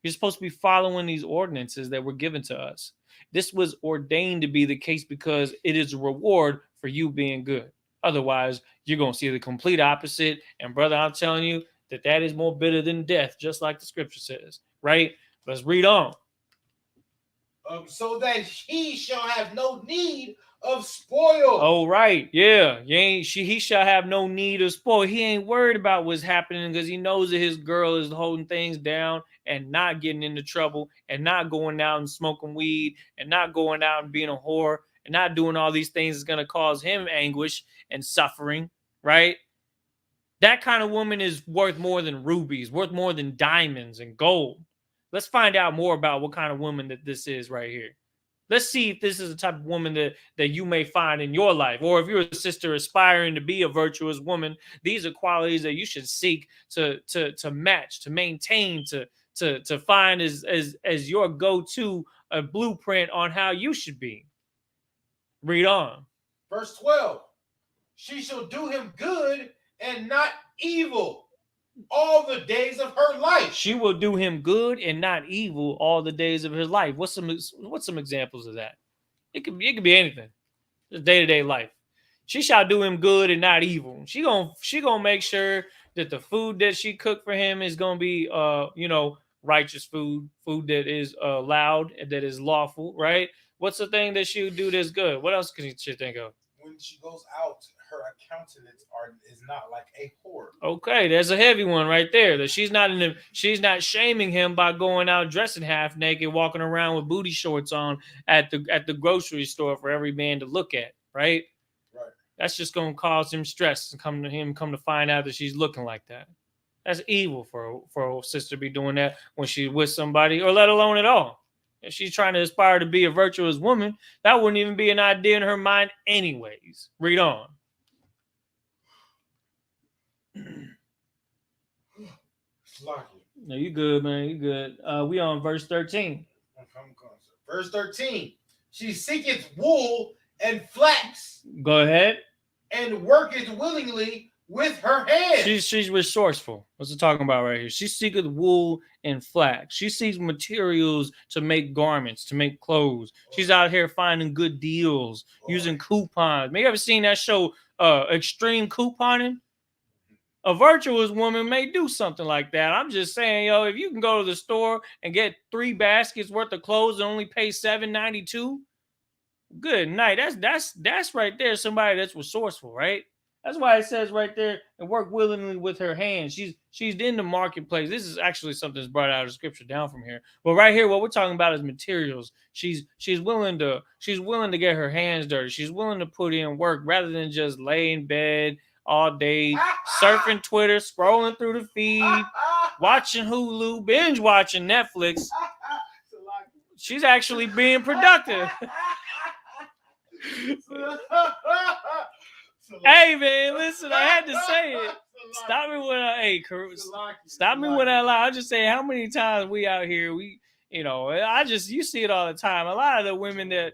You're supposed to be following these ordinances that were given to us. This was ordained to be the case because it is a reward for you being good. Otherwise, you're going to see the complete opposite. And brother, I'm telling you that is more bitter than death, just like the scripture says, right? Let's read on. So that he shall have no need of spoil. Oh, right. Yeah. He shall have no need of spoil. He ain't worried about what's happening because he knows that his girl is holding things down and not getting into trouble and not going out and smoking weed and not going out and being a whore and not doing all these things that's going to cause him anguish and suffering, right? That kind of woman is worth more than rubies, worth more than diamonds and gold. Let's find out more about what kind of woman that this is right here. Let's see if this is the type of woman that you may find in your life. Or if you're a sister aspiring to be a virtuous woman, these are qualities that you should seek to match, to maintain, to find as your go-to a blueprint on how you should be. Read on. Verse 12. She shall do him good and not evil all the days of her life. She will do him good and not evil all the days of his life. What's some examples of that? It could be anything. Just day-to-day life. She shall do him good and not evil. She gonna make sure that the food that she cooked for him is gonna be righteous food that is allowed and that is lawful, right? What's the thing that she would do that's good? What else can you think of? When she goes out, her countenance is not like a whore. Okay, there's a heavy one right there. That she's not shaming him by going out dressing half naked, walking around with booty shorts on at the grocery store for every man to look at, right? Right. That's just gonna cause him stress and come to find out that she's looking like that. That's evil for a sister to be doing that when she's with somebody, or let alone at all. If she's trying to aspire to be a virtuous woman, that wouldn't even be an idea in her mind anyways. Read on. No, you good, man. You good. We on verse 13. Verse 13. She seeketh wool and flax. Go ahead. And worketh willingly with her hands. She's resourceful. What's it talking about right here? She seeketh wool and flax. She seeks materials to make garments, to make clothes. She's out here finding good deals, using coupons. Maybe you ever seen that show, Extreme Couponing? A virtuous woman may do something like that. I'm just saying, if you can go to the store and get 3 baskets worth of clothes and only pay $7.92, good night. That's right there. Somebody that's resourceful, right? That's why it says right there, and work willingly with her hands. She's in the marketplace. This is actually something that's brought out of scripture down from here. But right here, what we're talking about is materials. She's willing to get her hands dirty. She's willing to put in work rather than just lay in bed all day, surfing Twitter, scrolling through the feed, watching Hulu, binge watching Netflix. She's actually being productive. Hey man, listen, I had to say it. Stop me when I stop me when I lie. I just say how many times we out here, you see it all the time. A lot of the women they're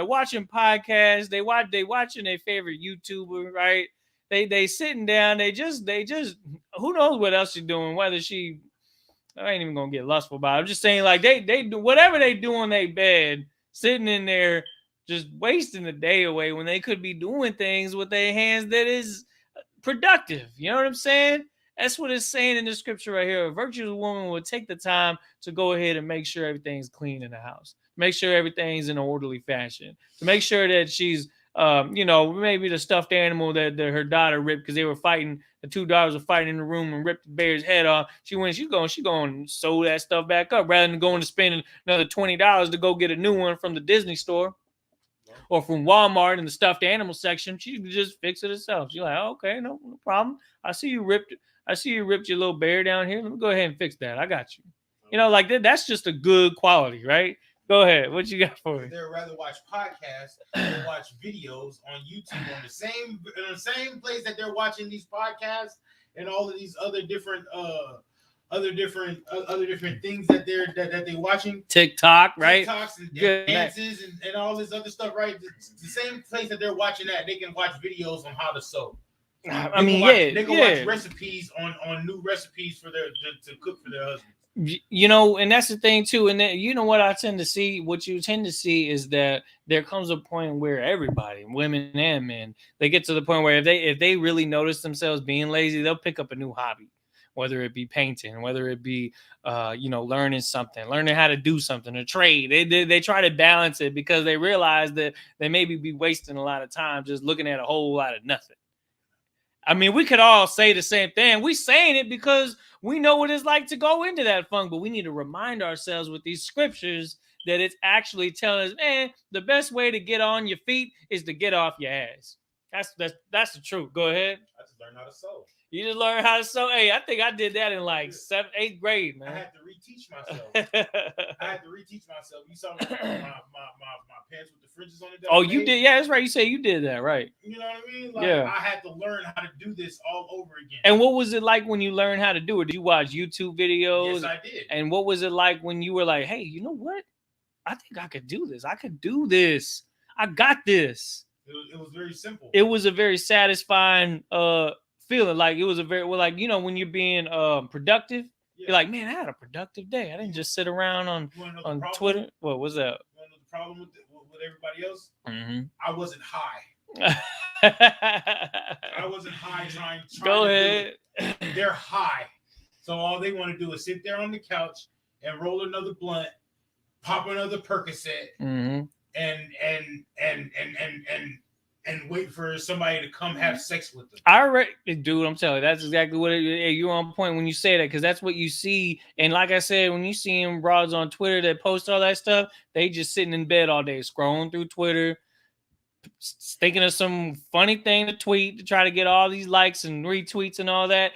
watching podcasts, they watching their favorite YouTuber, right? They sitting down, they just who knows what else she's doing, whether I ain't even gonna get lustful about it. I'm just saying, like, they do whatever they do on their bed, sitting in there just wasting the day away when they could be doing things with their hands that is productive. You know what I'm saying? That's what it's saying in the scripture right here. A virtuous woman will take the time to go ahead and make sure everything's clean in the house, make sure everything's in an orderly fashion, to make sure that she's, maybe the stuffed animal that her daughter ripped because they were fighting. The two daughters were fighting in the room and ripped the bear's head off. She's going to sew that stuff back up rather than going to spend another $20 to go get a new one from the Disney store or from Walmart in the stuffed animal section. She can just fix it herself. She's like, oh, okay, no problem. I see you ripped your little bear down here. Let me go ahead and fix that. I got you. Like that's just a good quality, right? Go ahead. What you got for me? They'd rather watch podcasts than watch videos on YouTube on the same place that they're watching these podcasts and all of these other different things that they're watching. TikTok, right? TikToks and dances and all this other stuff, right? The same place that they're watching that, they can watch videos on how to sew. They can watch recipes on new recipes for to cook for their husbands. And that's the thing too. And then, what I tend to see, what you tend to see is that there comes a point where everybody, women and men, they get to the point where if they really notice themselves being lazy, they'll pick up a new hobby, whether it be painting, whether it be, learning how to do something, a trade. They try to balance it because they realize that they maybe be wasting a lot of time just looking at a whole lot of nothing. I mean, we could all say the same thing. We saying it because we know what it's like to go into that funk, but we need to remind ourselves with these scriptures that it's actually telling us, man, the best way to get on your feet is to get off your ass. That's the truth. Go ahead. I just learned how to sew. You just learned how to sew. Hey, I think I did that in like 7th, 8th grade, man. I had to reteach myself. You saw my pants with the fringes on it. Oh, you did? Yeah, that's right. You say you did that, right? You know what I mean? Yeah. I had to learn how to do this all over again. And what was it like when you learned how to do it? Did you watch YouTube videos? Yes, I did. And what was it like when you were like, hey, you know what? I think I could do this. I could do this. I got this. It was very simple. It was a very satisfying feeling. Like it was when you're being productive, you're like, man, I had a productive day. I didn't just sit around on Twitter. What was that? You want to know the problem with everybody else? Mm-hmm. I wasn't high. I wasn't high trying Go ahead. They're high. So all they want to do is sit there on the couch and roll another blunt, pop another Percocet, mm-hmm. and wait for somebody to come have sex with them. Dude, I'm telling you, that's exactly what you're on point when you say that, because that's what you see. And like I said, when you see them broads on Twitter that post all that stuff, they just sitting in bed all day, scrolling through Twitter, thinking of some funny thing to tweet to try to get all these likes and retweets and all that.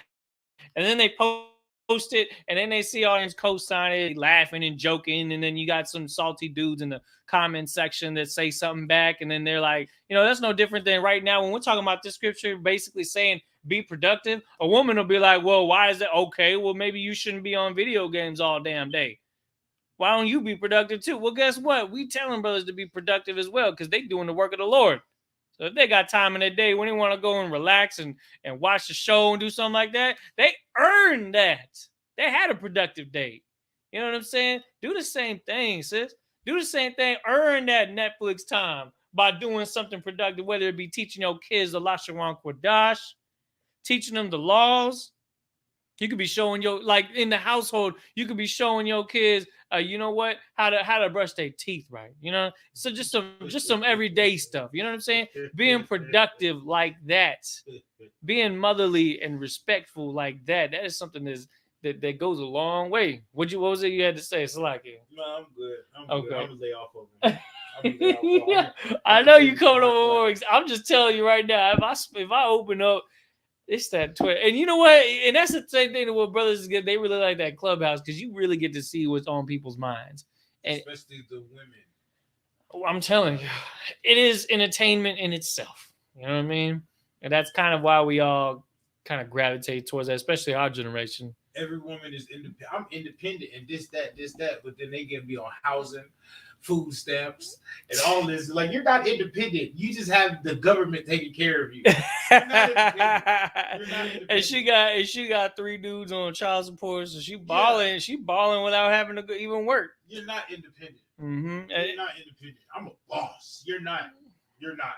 And then they post it, and then they see audience co-sign it, laughing and joking, and then you got some salty dudes in the comment section that say something back, and then they're like, that's no different than right now when we're talking about this scripture basically saying be productive. A woman will be like, well, why is that? Okay, well, maybe you shouldn't be on video games all damn day. Why don't you be productive too? Well, guess what? We telling brothers to be productive as well, because they doing the work of the Lord. So if they got time in their day when they want to go and relax and watch the show and do something like that, they earned that. They had a productive day. You know what I'm saying? Do the same thing, sis. Do the same thing. Earn that Netflix time by doing something productive, whether it be teaching your kids the Lashawan Kwadash, teaching them the laws, You could be showing your, like in the household, you could be showing your kids, you know what, how to brush their teeth right. You know, so just some everyday stuff. You know what I'm saying? Being productive like that, being motherly and respectful like that. That is something that goes a long way. What was it you had to say, Salaki? No, I'm good. I'm Okay. good. I'm gonna lay off of him. Yeah, I know you coming over more. I'm just telling you right now. If I open up, it's that Twitter, and you know what? And that's the same thing that what brothers get. They really like that Clubhouse because you really get to see what's on people's minds, and especially the women. I'm telling you, it is entertainment in itself. You know what I mean? And that's kind of why we all kind of gravitate towards that, especially our generation. Every woman is independent. I'm independent and this, that, but then they get me on housing, food stamps, and all this. Like, you're not independent. You just have the government taking care of you. You're not independent. You're not independent. And she got 3 dudes on child support, so she balling. Yeah. She balling without having to even work. You're not independent. Mm-hmm. You're not independent. I'm a boss. You're not. You're not.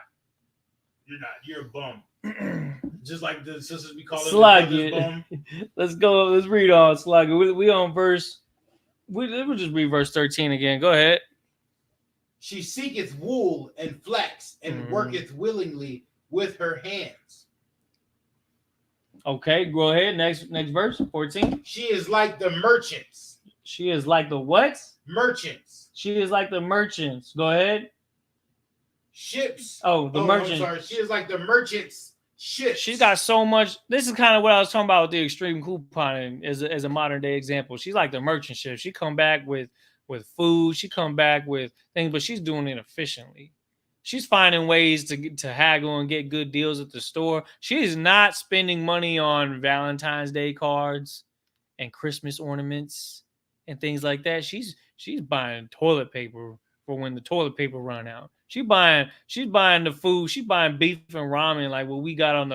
You're not. You're a bum. Just like the sisters we call it. Bum. Let's go. Let's read on Slug. We on verse. We'll just read verse 13 again. Go ahead. She seeketh wool and flax and worketh willingly with her hands. Okay, go ahead. Next verse, 14. She is like the merchants. She is like the what? Merchants. She is like the merchants. Go ahead. Ships. The merchants. I'm sorry. She is like the merchants. Ships. She's got so much. This is kind of what I was talking about with the extreme couponing as a modern day example. She's like the merchant ship. She come back with food. She come back with things, but she's doing it efficiently. She's finding ways to haggle and get good deals at the store. She's not spending money on Valentine's Day cards and Christmas ornaments and things like that. She's buying toilet paper for when the toilet paper run out. She's buying the food. She's buying beef and ramen like what we got on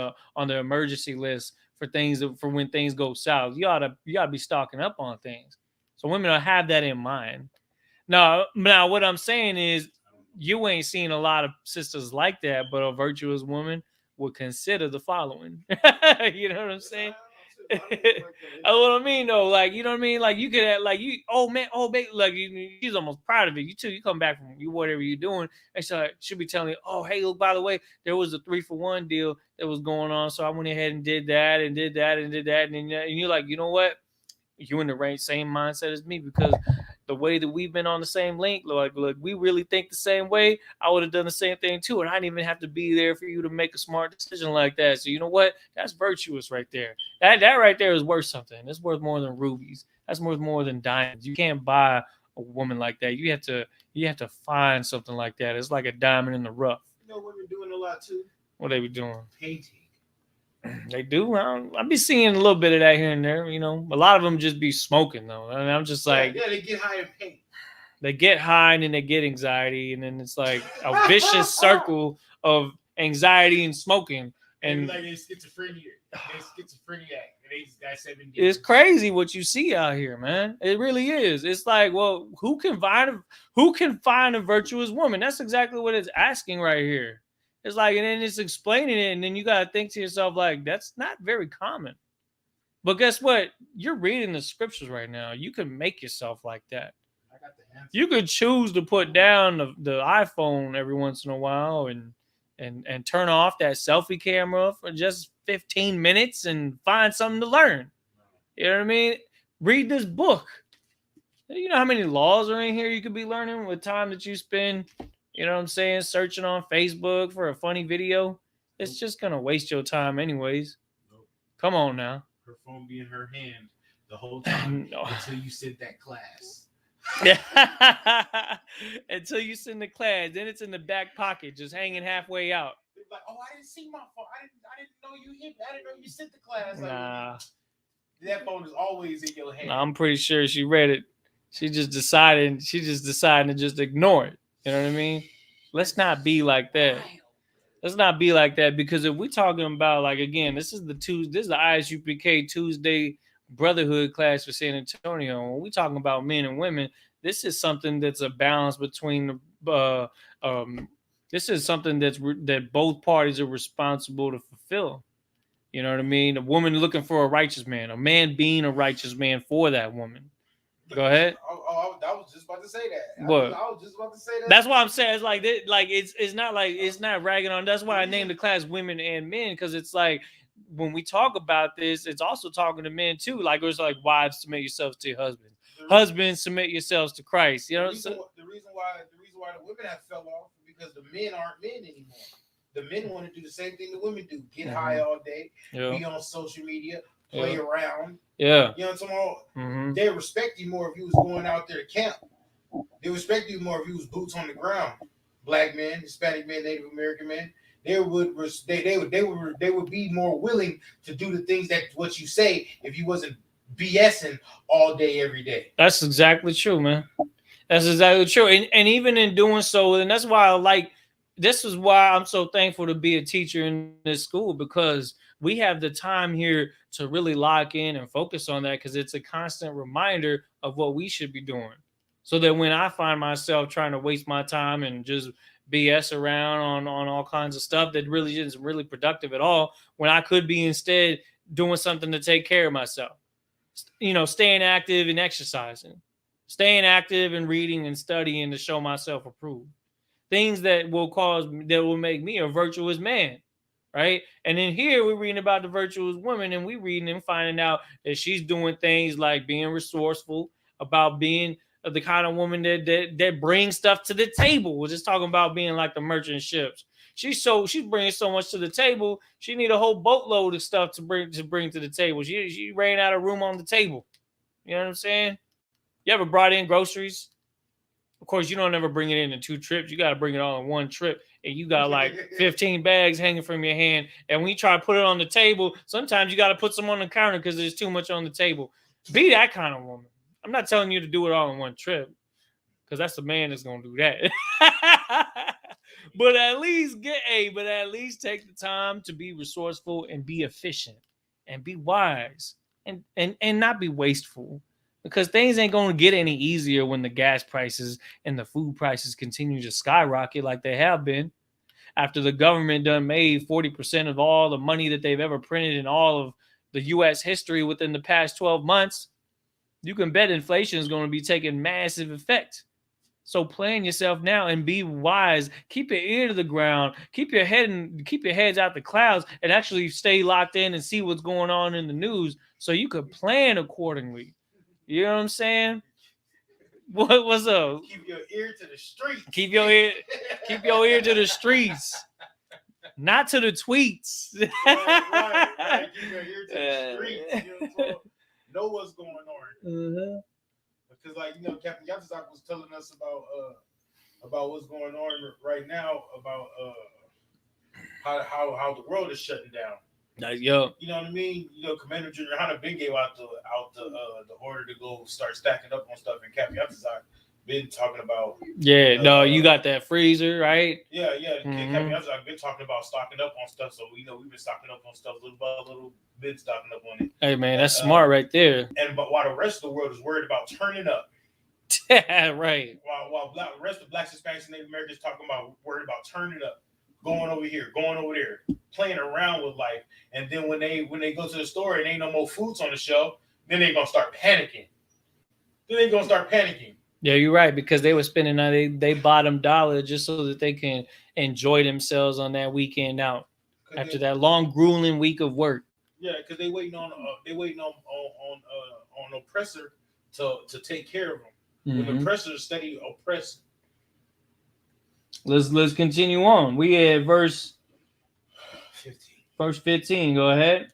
the emergency list for when things go south. You gotta be stocking up on things. So women will have that in mind. Now what I'm saying is you ain't seen a lot of sisters like that, but a virtuous woman would consider the following. You know what I'm saying? What I mean though, like, you know what I mean, like you could have, like, you, oh man, oh baby, like she's almost proud of it. You come back from whatever you're doing, and so she'll be telling you, oh hey, look, by the way, there was a 3-for-1 deal that was going on, so I went ahead and did that and did that and did that, and you're like, you know what, you're in the same mindset as me, because the way that we've been on the same link, like we really think the same way. I would have done the same thing too, and I didn't even have to be there for you to make a smart decision like that. So you know what? That's virtuous right there. That right there is worth something. It's worth more than rubies. That's worth more than diamonds. You can't buy a woman like that. You have to find something like that. It's like a diamond in the rough. You know, women doing a lot too. What they be doing? Painting. They do. I be seeing a little bit of that here and there. You know, a lot of them just be smoking though, and I'm just like, yeah, they get high and paint. They get high and then they get anxiety, and then it's like a vicious circle of anxiety and smoking. And like it's schizophrenia. They schizophreniac. And they just got 7 it's crazy what you see out here, man. It really is. It's like, well, who can find a virtuous woman? That's exactly what it's asking right here. It's like, and then it's explaining it, and then you got to think to yourself, like, that's not very common. But guess what? You're reading the scriptures right now. You can make yourself like that. I got the answer. You could choose to put down the iPhone every once in a while and turn off that selfie camera for just 15 minutes and find something to learn. You know what I mean? Read this book. You know how many laws are in here you could be learning with time that you spend, you know what I'm saying, searching on Facebook for a funny video? It's just going to waste your time anyways. Nope. Come on now. Her phone be in her hand the whole time until you sit that class. Until you sit in the class. Then it's in the back pocket, just hanging halfway out. They're like, oh, I didn't see my phone. I didn't know you hit me. I didn't know you sit the class. Like, nah. That phone is always in your hand. I'm pretty sure she read it. She just decided to just ignore it. You know what I mean? Let's not be like that. Let's not be like that, because if we're talking about, like, again, this is the Isupk Tuesday Brotherhood class for San Antonio. When we talking about men and women, this is something that's a balance between this is something that both parties are responsible to fulfill. You know what I mean? A woman looking for a righteous man, a man being a righteous man for that woman. Go ahead. I was just about to say that. What? I was just about to say that. That's why I'm saying it's like this, like it's not like it's not ragging on. That's why I named the class women and men, because it's like when we talk about this, it's also talking to men too. Like it's like wives, submit yourselves to your husbands. Husbands, submit yourselves to Christ. You know, the reason why the women have fell off is because the men aren't men anymore. The men want to do the same thing the women do: get high all day, be on social media, play around. Yeah, you know what I'm talking about? They respect you more if you was going out there to camp. They respect you more if you was boots on the ground. Black men, Hispanic men, Native American men. They would be more willing to do the things that what you say if you wasn't BSing all day every day. That's exactly true, man. That's exactly true. And even in doing so, and that's why I like. This is why I'm so thankful to be a teacher in this school, because we have the time here to really lock in and focus on that, because it's a constant reminder of what we should be doing. So that when I find myself trying to waste my time and just BS around on all kinds of stuff that really isn't really productive at all, when I could be instead doing something to take care of myself, you know, staying active and exercising, staying active and reading and studying to show myself approved. Things that will make me a virtuous man, right? And then here we're reading about the virtuous woman, and we're reading and finding out that she's doing things like being resourceful, about being the kind of woman that brings stuff to the table. We're just talking about being like the merchant ships. She's bringing so much to the table. She need a whole boatload of stuff to bring to the table. She ran out of room on the table. You know what I'm saying? You ever brought in groceries? Of course, you don't ever bring it in 2 trips. You got to bring it all in 1 trip. And you got like 15 bags hanging from your hand. And when you try to put it on the table, sometimes you got to put some on the counter because there's too much on the table. Be that kind of woman. I'm not telling you to do it all in 1 trip, because that's the man that's going to do that. But at least take the time to be resourceful and be efficient and be wise and not be wasteful. Because things ain't going to get any easier when the gas prices and the food prices continue to skyrocket like they have been. After the government done made 40% of all the money that they've ever printed in all of the U.S. history within the past 12 months, you can bet inflation is going to be taking massive effect. So plan yourself now and be wise. Keep your ear to the ground. Keep your heads out the clouds, and actually stay locked in and see what's going on in the news so you could plan accordingly. You know what I'm saying? What's up? Keep your ear to the streets. Keep your ear to the streets, not to the tweets. Right. Keep your ear to the streets. You know what's going on. Because, like, you know, Captain Isupk was telling us about what's going on right now, about how the world is shutting down. Yo. You know what I mean? You know, Commander Junior Hunter been gave out the order to go start stacking up on stuff, and Captain Isupk been talking about. Yeah, you got that freezer, right? Yeah. Captain Isupk been talking about stocking up on stuff, so we've been stocking up on stuff little by little, been stocking up on it. Hey man, that's smart right there. But while the rest of the world is worried about turning up, right? While the rest of Blacks, Hispanics, and Native Americans talking about worried about turning up, going over here, going over there, playing around with life, and then when they go to the store and ain't no more foods on the shelf, then they're gonna start panicking. Yeah, you're right, because they were spending they bottom dollar just so that they can enjoy themselves on that weekend out after that long grueling week of work. Yeah, because they waiting on oppressor to take care of them. When the oppressor is steady oppressing. Let's continue on. We had verse 15. Go ahead.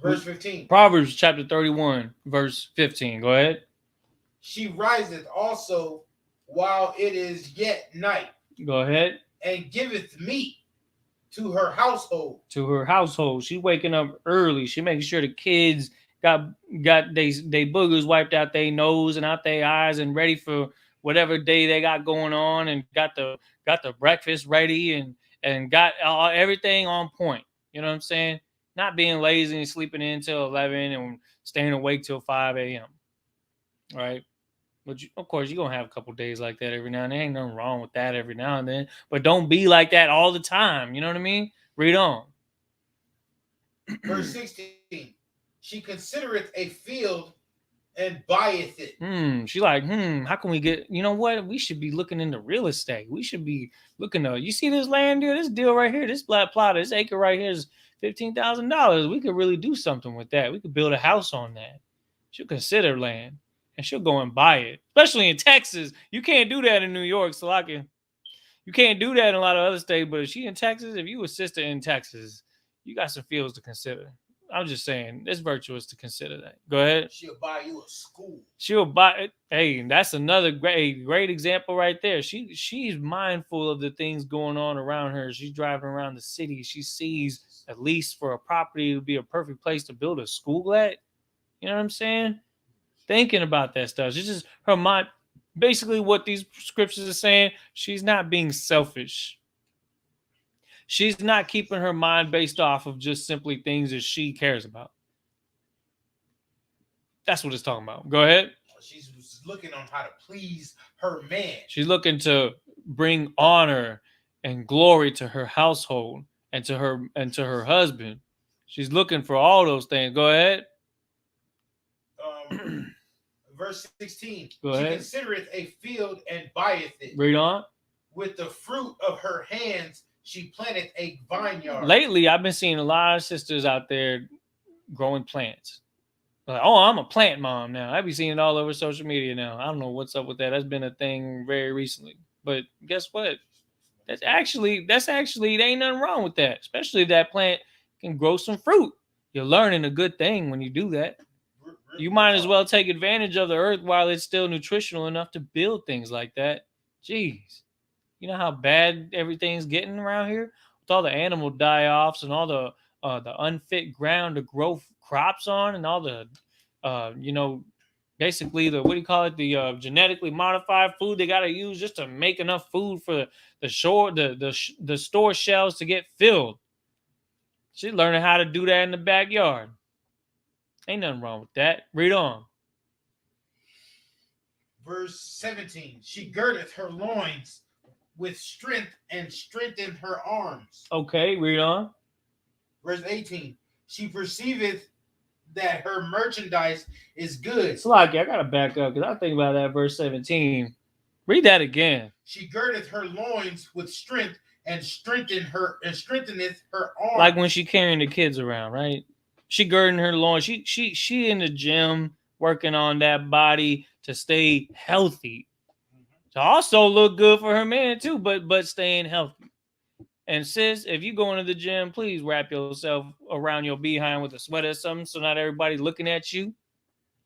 Verse 15. Proverbs chapter 31, verse 15. Go ahead. She riseth also while it is yet night. Go ahead. And giveth meat to her household. She's waking up early. She making sure the kids got they boogers wiped out their nose and out their eyes and ready for whatever day they got going on, and got the breakfast ready and got everything on point. You know what I'm saying? Not being lazy and sleeping in until 11 and staying awake till 5 a.m. Right? But of course, you're going to have a couple days like that every now and then. Ain't nothing wrong with that every now and then. But don't be like that all the time. You know what I mean? Read on. Verse 16. She considereth a field and buyeth it. She like, how can we get, you know what? We should be looking into real estate. We should be looking to, you see this land deal, this deal right here, this flat plot, this acre right here is $15,000. We could really do something with that. We could build a house on that. She'll consider land and she'll go and buy it, especially in Texas. You can't do that in New York, so you can't do that in a lot of other states, but if she in Texas, if you a sister in Texas, you got some fields to consider. I'm just saying, it's virtuous to consider that. Go ahead. She'll buy you a school. She'll buy it. Hey, that's another great example right there. She's mindful of the things going on around her. She's driving around the city. She sees at least for a property to be a perfect place to build a school at. You know what I'm saying? Thinking about that stuff. It's just her mind. Basically, what these scriptures are saying, she's not being selfish. She's not keeping her mind based off of just simply things that she cares about. That's what it's talking about. Go ahead. She's looking on how to please her man. She's looking to bring honor and glory to her household and to her husband. She's looking for all those things. Go ahead. Verse 16. Go ahead. She considereth a field and buyeth it. Read on. With the fruit of her hands, she planteth a vineyard. Lately, I've been seeing a lot of sisters out there growing plants. Like, oh, I'm a plant mom now. I be seeing it all over social media now. I don't know what's up with that. That's been a thing very recently. But guess what? That's actually there ain't nothing wrong with that. Especially if that plant can grow some fruit. You're learning a good thing when you do that. You might as well take advantage of the earth while it's still nutritional enough to build things like that. Jeez. You know how bad everything's getting around here? With all the animal die-offs and all the unfit ground to grow crops on and all the, basically the genetically modified food they got to use just to make enough food for the store shelves to get filled. She's learning how to do that in the backyard. Ain't nothing wrong with that. Read on. Verse 17. She girdeth her loins with strength and strengthened her arms. Okay, read on. Verse 18. She perceiveth that her merchandise is good. Slocky, I gotta back up because I think about that verse 17. Read that again. She girdeth her loins with strength and strengtheneth her arms. Like when she carrying the kids around, right? She girding her loins. She in the gym working on that body to stay healthy. To also look good for her man too, but staying healthy. And sis, if you go into the gym, please wrap yourself around your behind with a sweater or something so not everybody's looking at you.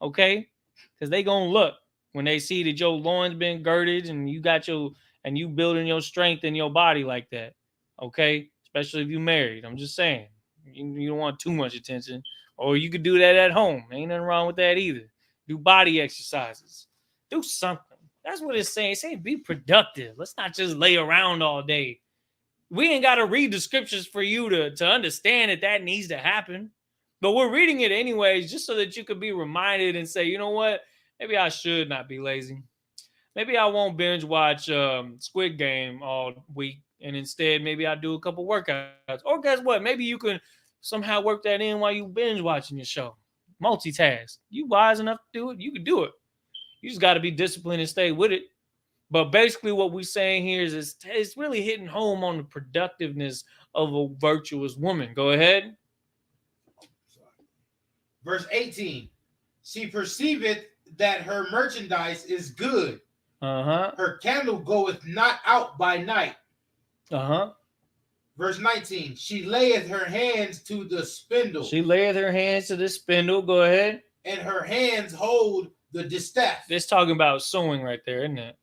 Okay? Because they gonna look when they see that your loins been girded and you building your strength in your body like that. Okay? Especially if you married. I'm just saying. You don't want too much attention. Or you could do that at home. Ain't nothing wrong with that either. Do body exercises. Do something. That's what it's saying. It's saying be productive. Let's not just lay around all day. We ain't got to read the scriptures for you to understand that needs to happen. But we're reading it anyways, just so that you could be reminded and say, you know what? Maybe I should not be lazy. Maybe I won't binge watch Squid Game all week. And instead, maybe I do a couple workouts. Or guess what? Maybe you can somehow work that in while you binge watching your show. Multitask. You wise enough to do it, you can do it. You just got to be disciplined and stay with it. But basically what we're saying here is it's really hitting home on the productiveness of a virtuous woman. Go ahead. Verse 18. She perceiveth that her merchandise is good. Her candle goeth not out by night. Verse 19. She layeth her hands to the spindle. She layeth her hands to the spindle. Go ahead. And her hands hold the distaff. It's talking about sewing right there, isn't it?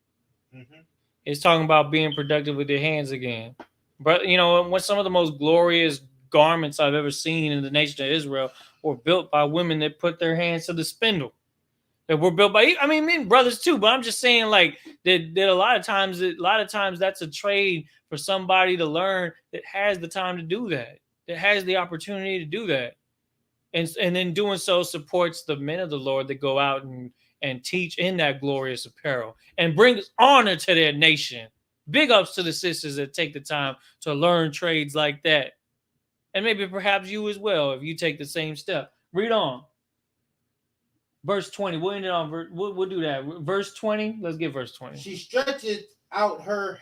Mm-hmm. It's talking about being productive with your hands again. But, what some of the most glorious garments I've ever seen in the nation of Israel were built by women that put their hands to the spindle. That were built by, men, brothers too. But I'm just saying, like, that a lot of times that's a trade for somebody to learn that has the time to do that has the opportunity to do that. And in doing so supports the men of the Lord that go out and teach in that glorious apparel and brings honor to their nation. Big ups to the sisters that take the time to learn trades like that. And maybe perhaps you as well, if you take the same step. Read on. Verse 20. We'll end it on. We'll do that. Verse 20. Let's get verse 20. She stretches out her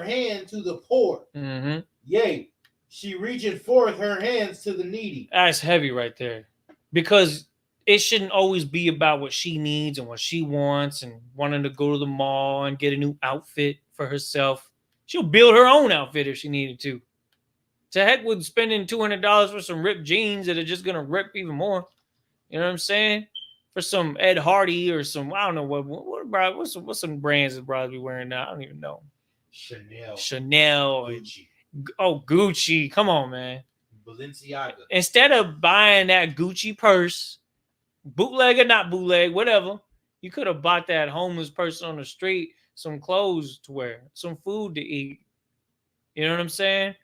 hand to the poor. Mm-hmm. Yea, she reacheth forth her hands to the needy. That's heavy right there. Because it shouldn't always be about what she needs and what she wants and wanting to go to the mall and get a new outfit for herself. She'll build her own outfit if she needed to. To heck with spending $200 for some ripped jeans that are just going to rip even more. You know what I'm saying? For some Ed Hardy or some, I don't know what's some brands that brothers be wearing now. I don't even know. Chanel. Gucci. Gucci. Come on, man. Balenciaga. Instead of buying that Gucci purse, bootleg or not bootleg, whatever, you could have bought that homeless person on the street some clothes to wear, some food to eat. You know what I'm saying?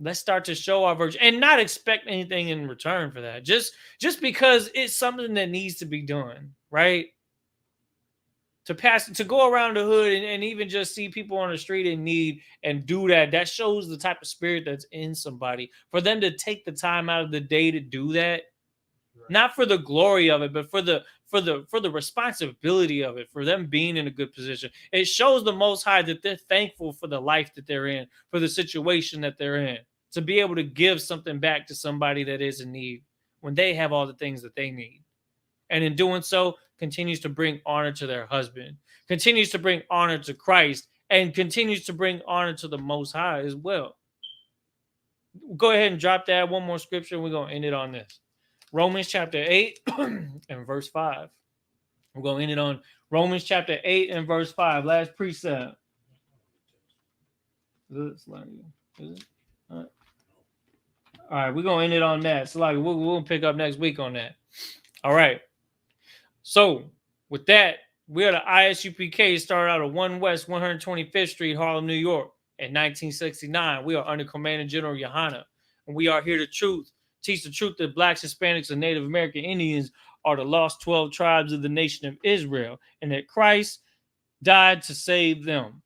Let's start to show our virtue and not expect anything in return for that. Just because it's something that needs to be done, right? To go around the hood and even just see people on the street in need and do that shows the type of spirit that's in somebody. For them to take the time out of the day to do that, right. Not for the glory of it, but for the responsibility of it, for them being in a good position. It shows the Most High that they're thankful for the life that they're in, for the situation that they're in, to be able to give something back to somebody that is in need when they have all the things that they need. And in doing so, continues to bring honor to their husband, continues to bring honor to Christ, and continues to bring honor to the Most High as well. Go ahead and drop that one more scripture, and we're going to end it on this. Romans chapter 8 and verse 5. We're going to end it on Romans chapter 8 and verse 5. Last precept. Is it? All right, we're going to end it on that. So we'll pick up next week on that. All right. So with that, we are the ISUPK, started out at 1 West 125th Street, Harlem, New York in 1969. We are under Commander General Yohana, and we are here to teach the truth that Blacks, Hispanics, and Native American Indians are the lost 12 tribes of the nation of Israel, and that Christ died to save them,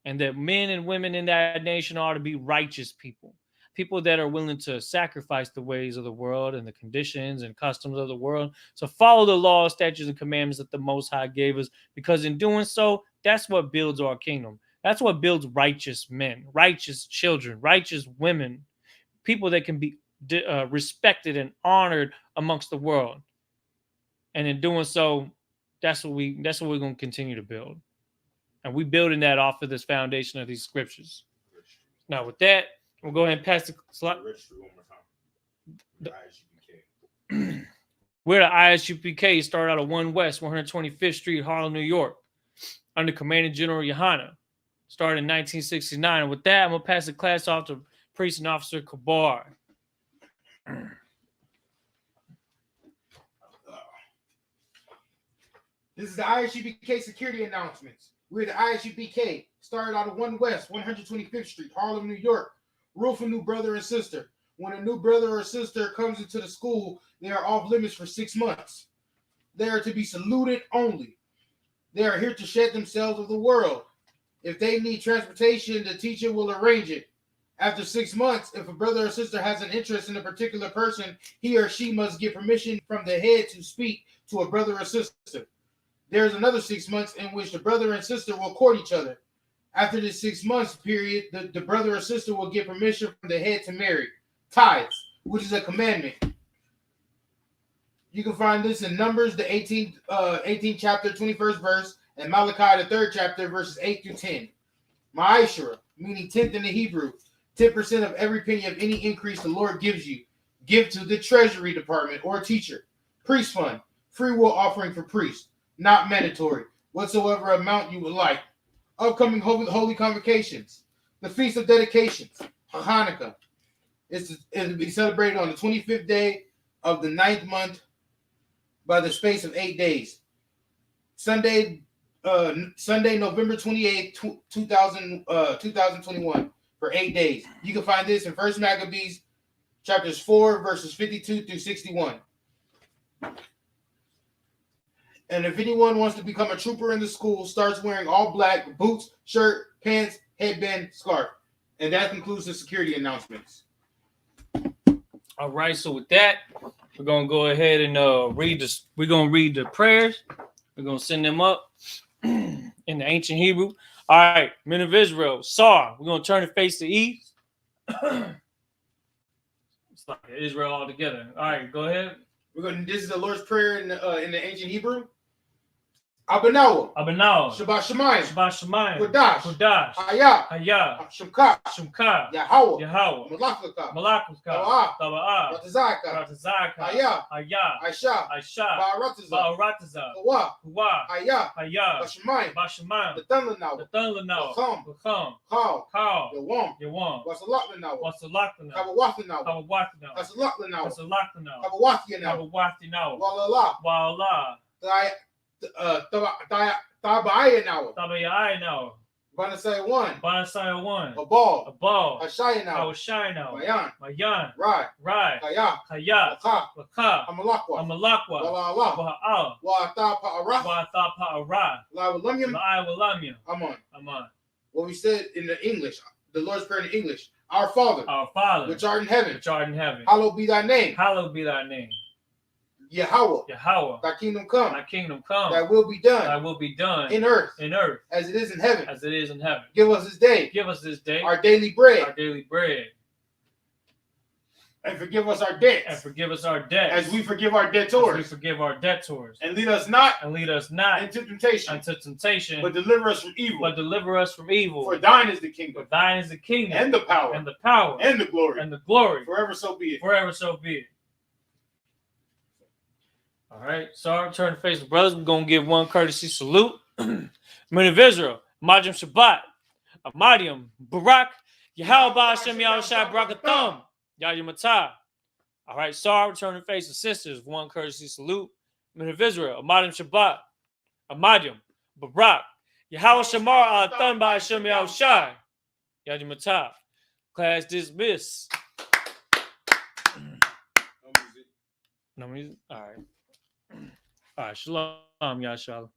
and that men and women in that nation are to be righteous people that are willing to sacrifice the ways of the world and the conditions and customs of the world to follow the laws, statutes, and commandments that the Most High gave us, because in doing so, that's what builds our kingdom. That's what builds righteous men, righteous children, righteous women, people that can be respected and honored amongst the world. And in doing so, that's what we're going to continue to build. And we're building that off of this foundation of these scriptures. Now, with that, we'll go ahead and pass the slot. We're the ISUPK, started out at 1 West 125th Street, Harlem, New York, under Commander General Yohana. Started in 1969. And with that, I'm going to pass the class off to Priest and Officer Kabar. This is the ISUPK security announcements. We're the ISUPK, started out at 1 West 125th Street, Harlem, New York. Rule for new brother and sister. When a new brother or sister comes into the school, they are off limits for 6 months. They are to be saluted only. They are here to shed themselves of the world. If they need transportation, the teacher will arrange it. After 6 months, if a brother or sister has an interest in a particular person, he or she must get permission from the head to speak to a brother or sister. There is another 6 months in which the brother and sister will court each other. After this 6 months period, the brother or sister will get permission from the head to marry. Tithes, which is a commandment. You can find this in Numbers, the 18th chapter, 21st verse, and Malachi, the 3rd chapter, verses 8 through 10. Ma'ashera, meaning 10th in the Hebrew, 10% of every penny of any increase the Lord gives you. Give to the treasury department or teacher. Priest fund, free will offering for priests, not mandatory, whatsoever amount you would like. Upcoming holy convocations, the Feast of Dedications, Hanukkah, is to be celebrated on the 25th day of the 9th month by the space of 8 days. Sunday, November 28th, 2021, for 8 days. You can find this in 1 Maccabees, chapters 4, verses 52 through 61. And if anyone wants to become a trooper in the school, starts wearing all black, boots, shirt, pants, headband, scarf. And that concludes the security announcements. All right, so with that, we're gonna go ahead and read this. We're gonna read the prayers. We're gonna send them up in the ancient Hebrew. All right, men of Israel, Sar. We're gonna turn the face to east. It's like Israel all together. All right, go ahead. This is the Lord's Prayer in the ancient Hebrew. Abanawa. Shabbat Shemayim. Kodash. Hayah. Shemka. Yahweh. Malakaka. Taba'ah. Ratazaka. Hayah. Aisha. Ba'arataza. Kawa. Hayah. Bashemayim. The Lanawa. Khal. Yawam. Wasalak Lanawa. Kabawathi Lanawa. Wallah. Tabai now. Banasai one. Abal. Ashai now. Mayan. Rai. Kaya. Laka. Amalakwa. Wa'al. Wa'ata Pa'ara. La'awalamya. Aman. What we said in the English, the Lord's Prayer in English. Our Father, which art in heaven. Hallowed be thy name. Yahweh. Thy kingdom come. Thy will be done. In earth. As it is in heaven. Give us this day. Our daily bread. And forgive us our debts. As we forgive our debtors. And lead us not. Into temptation. But deliver us from evil. For thine is the kingdom. And the power. And the glory. Forever so be it. All right, so turn to face the brothers. We're going to give one courtesy salute. Men of Israel, Majim Shabbat, Amadium, Barak, Yahweh Hashem Yahushai Barakatham, Yajimatah. All right, Sar, turn to face the sisters. One courtesy salute. Men of Israel, Amadium Shabbat, Amadium, Barak, Yahweh Shamar Alatham Hashem Yahushai, Yajimatah. Class dismissed. No music? All right. All right, shalom, Yashala.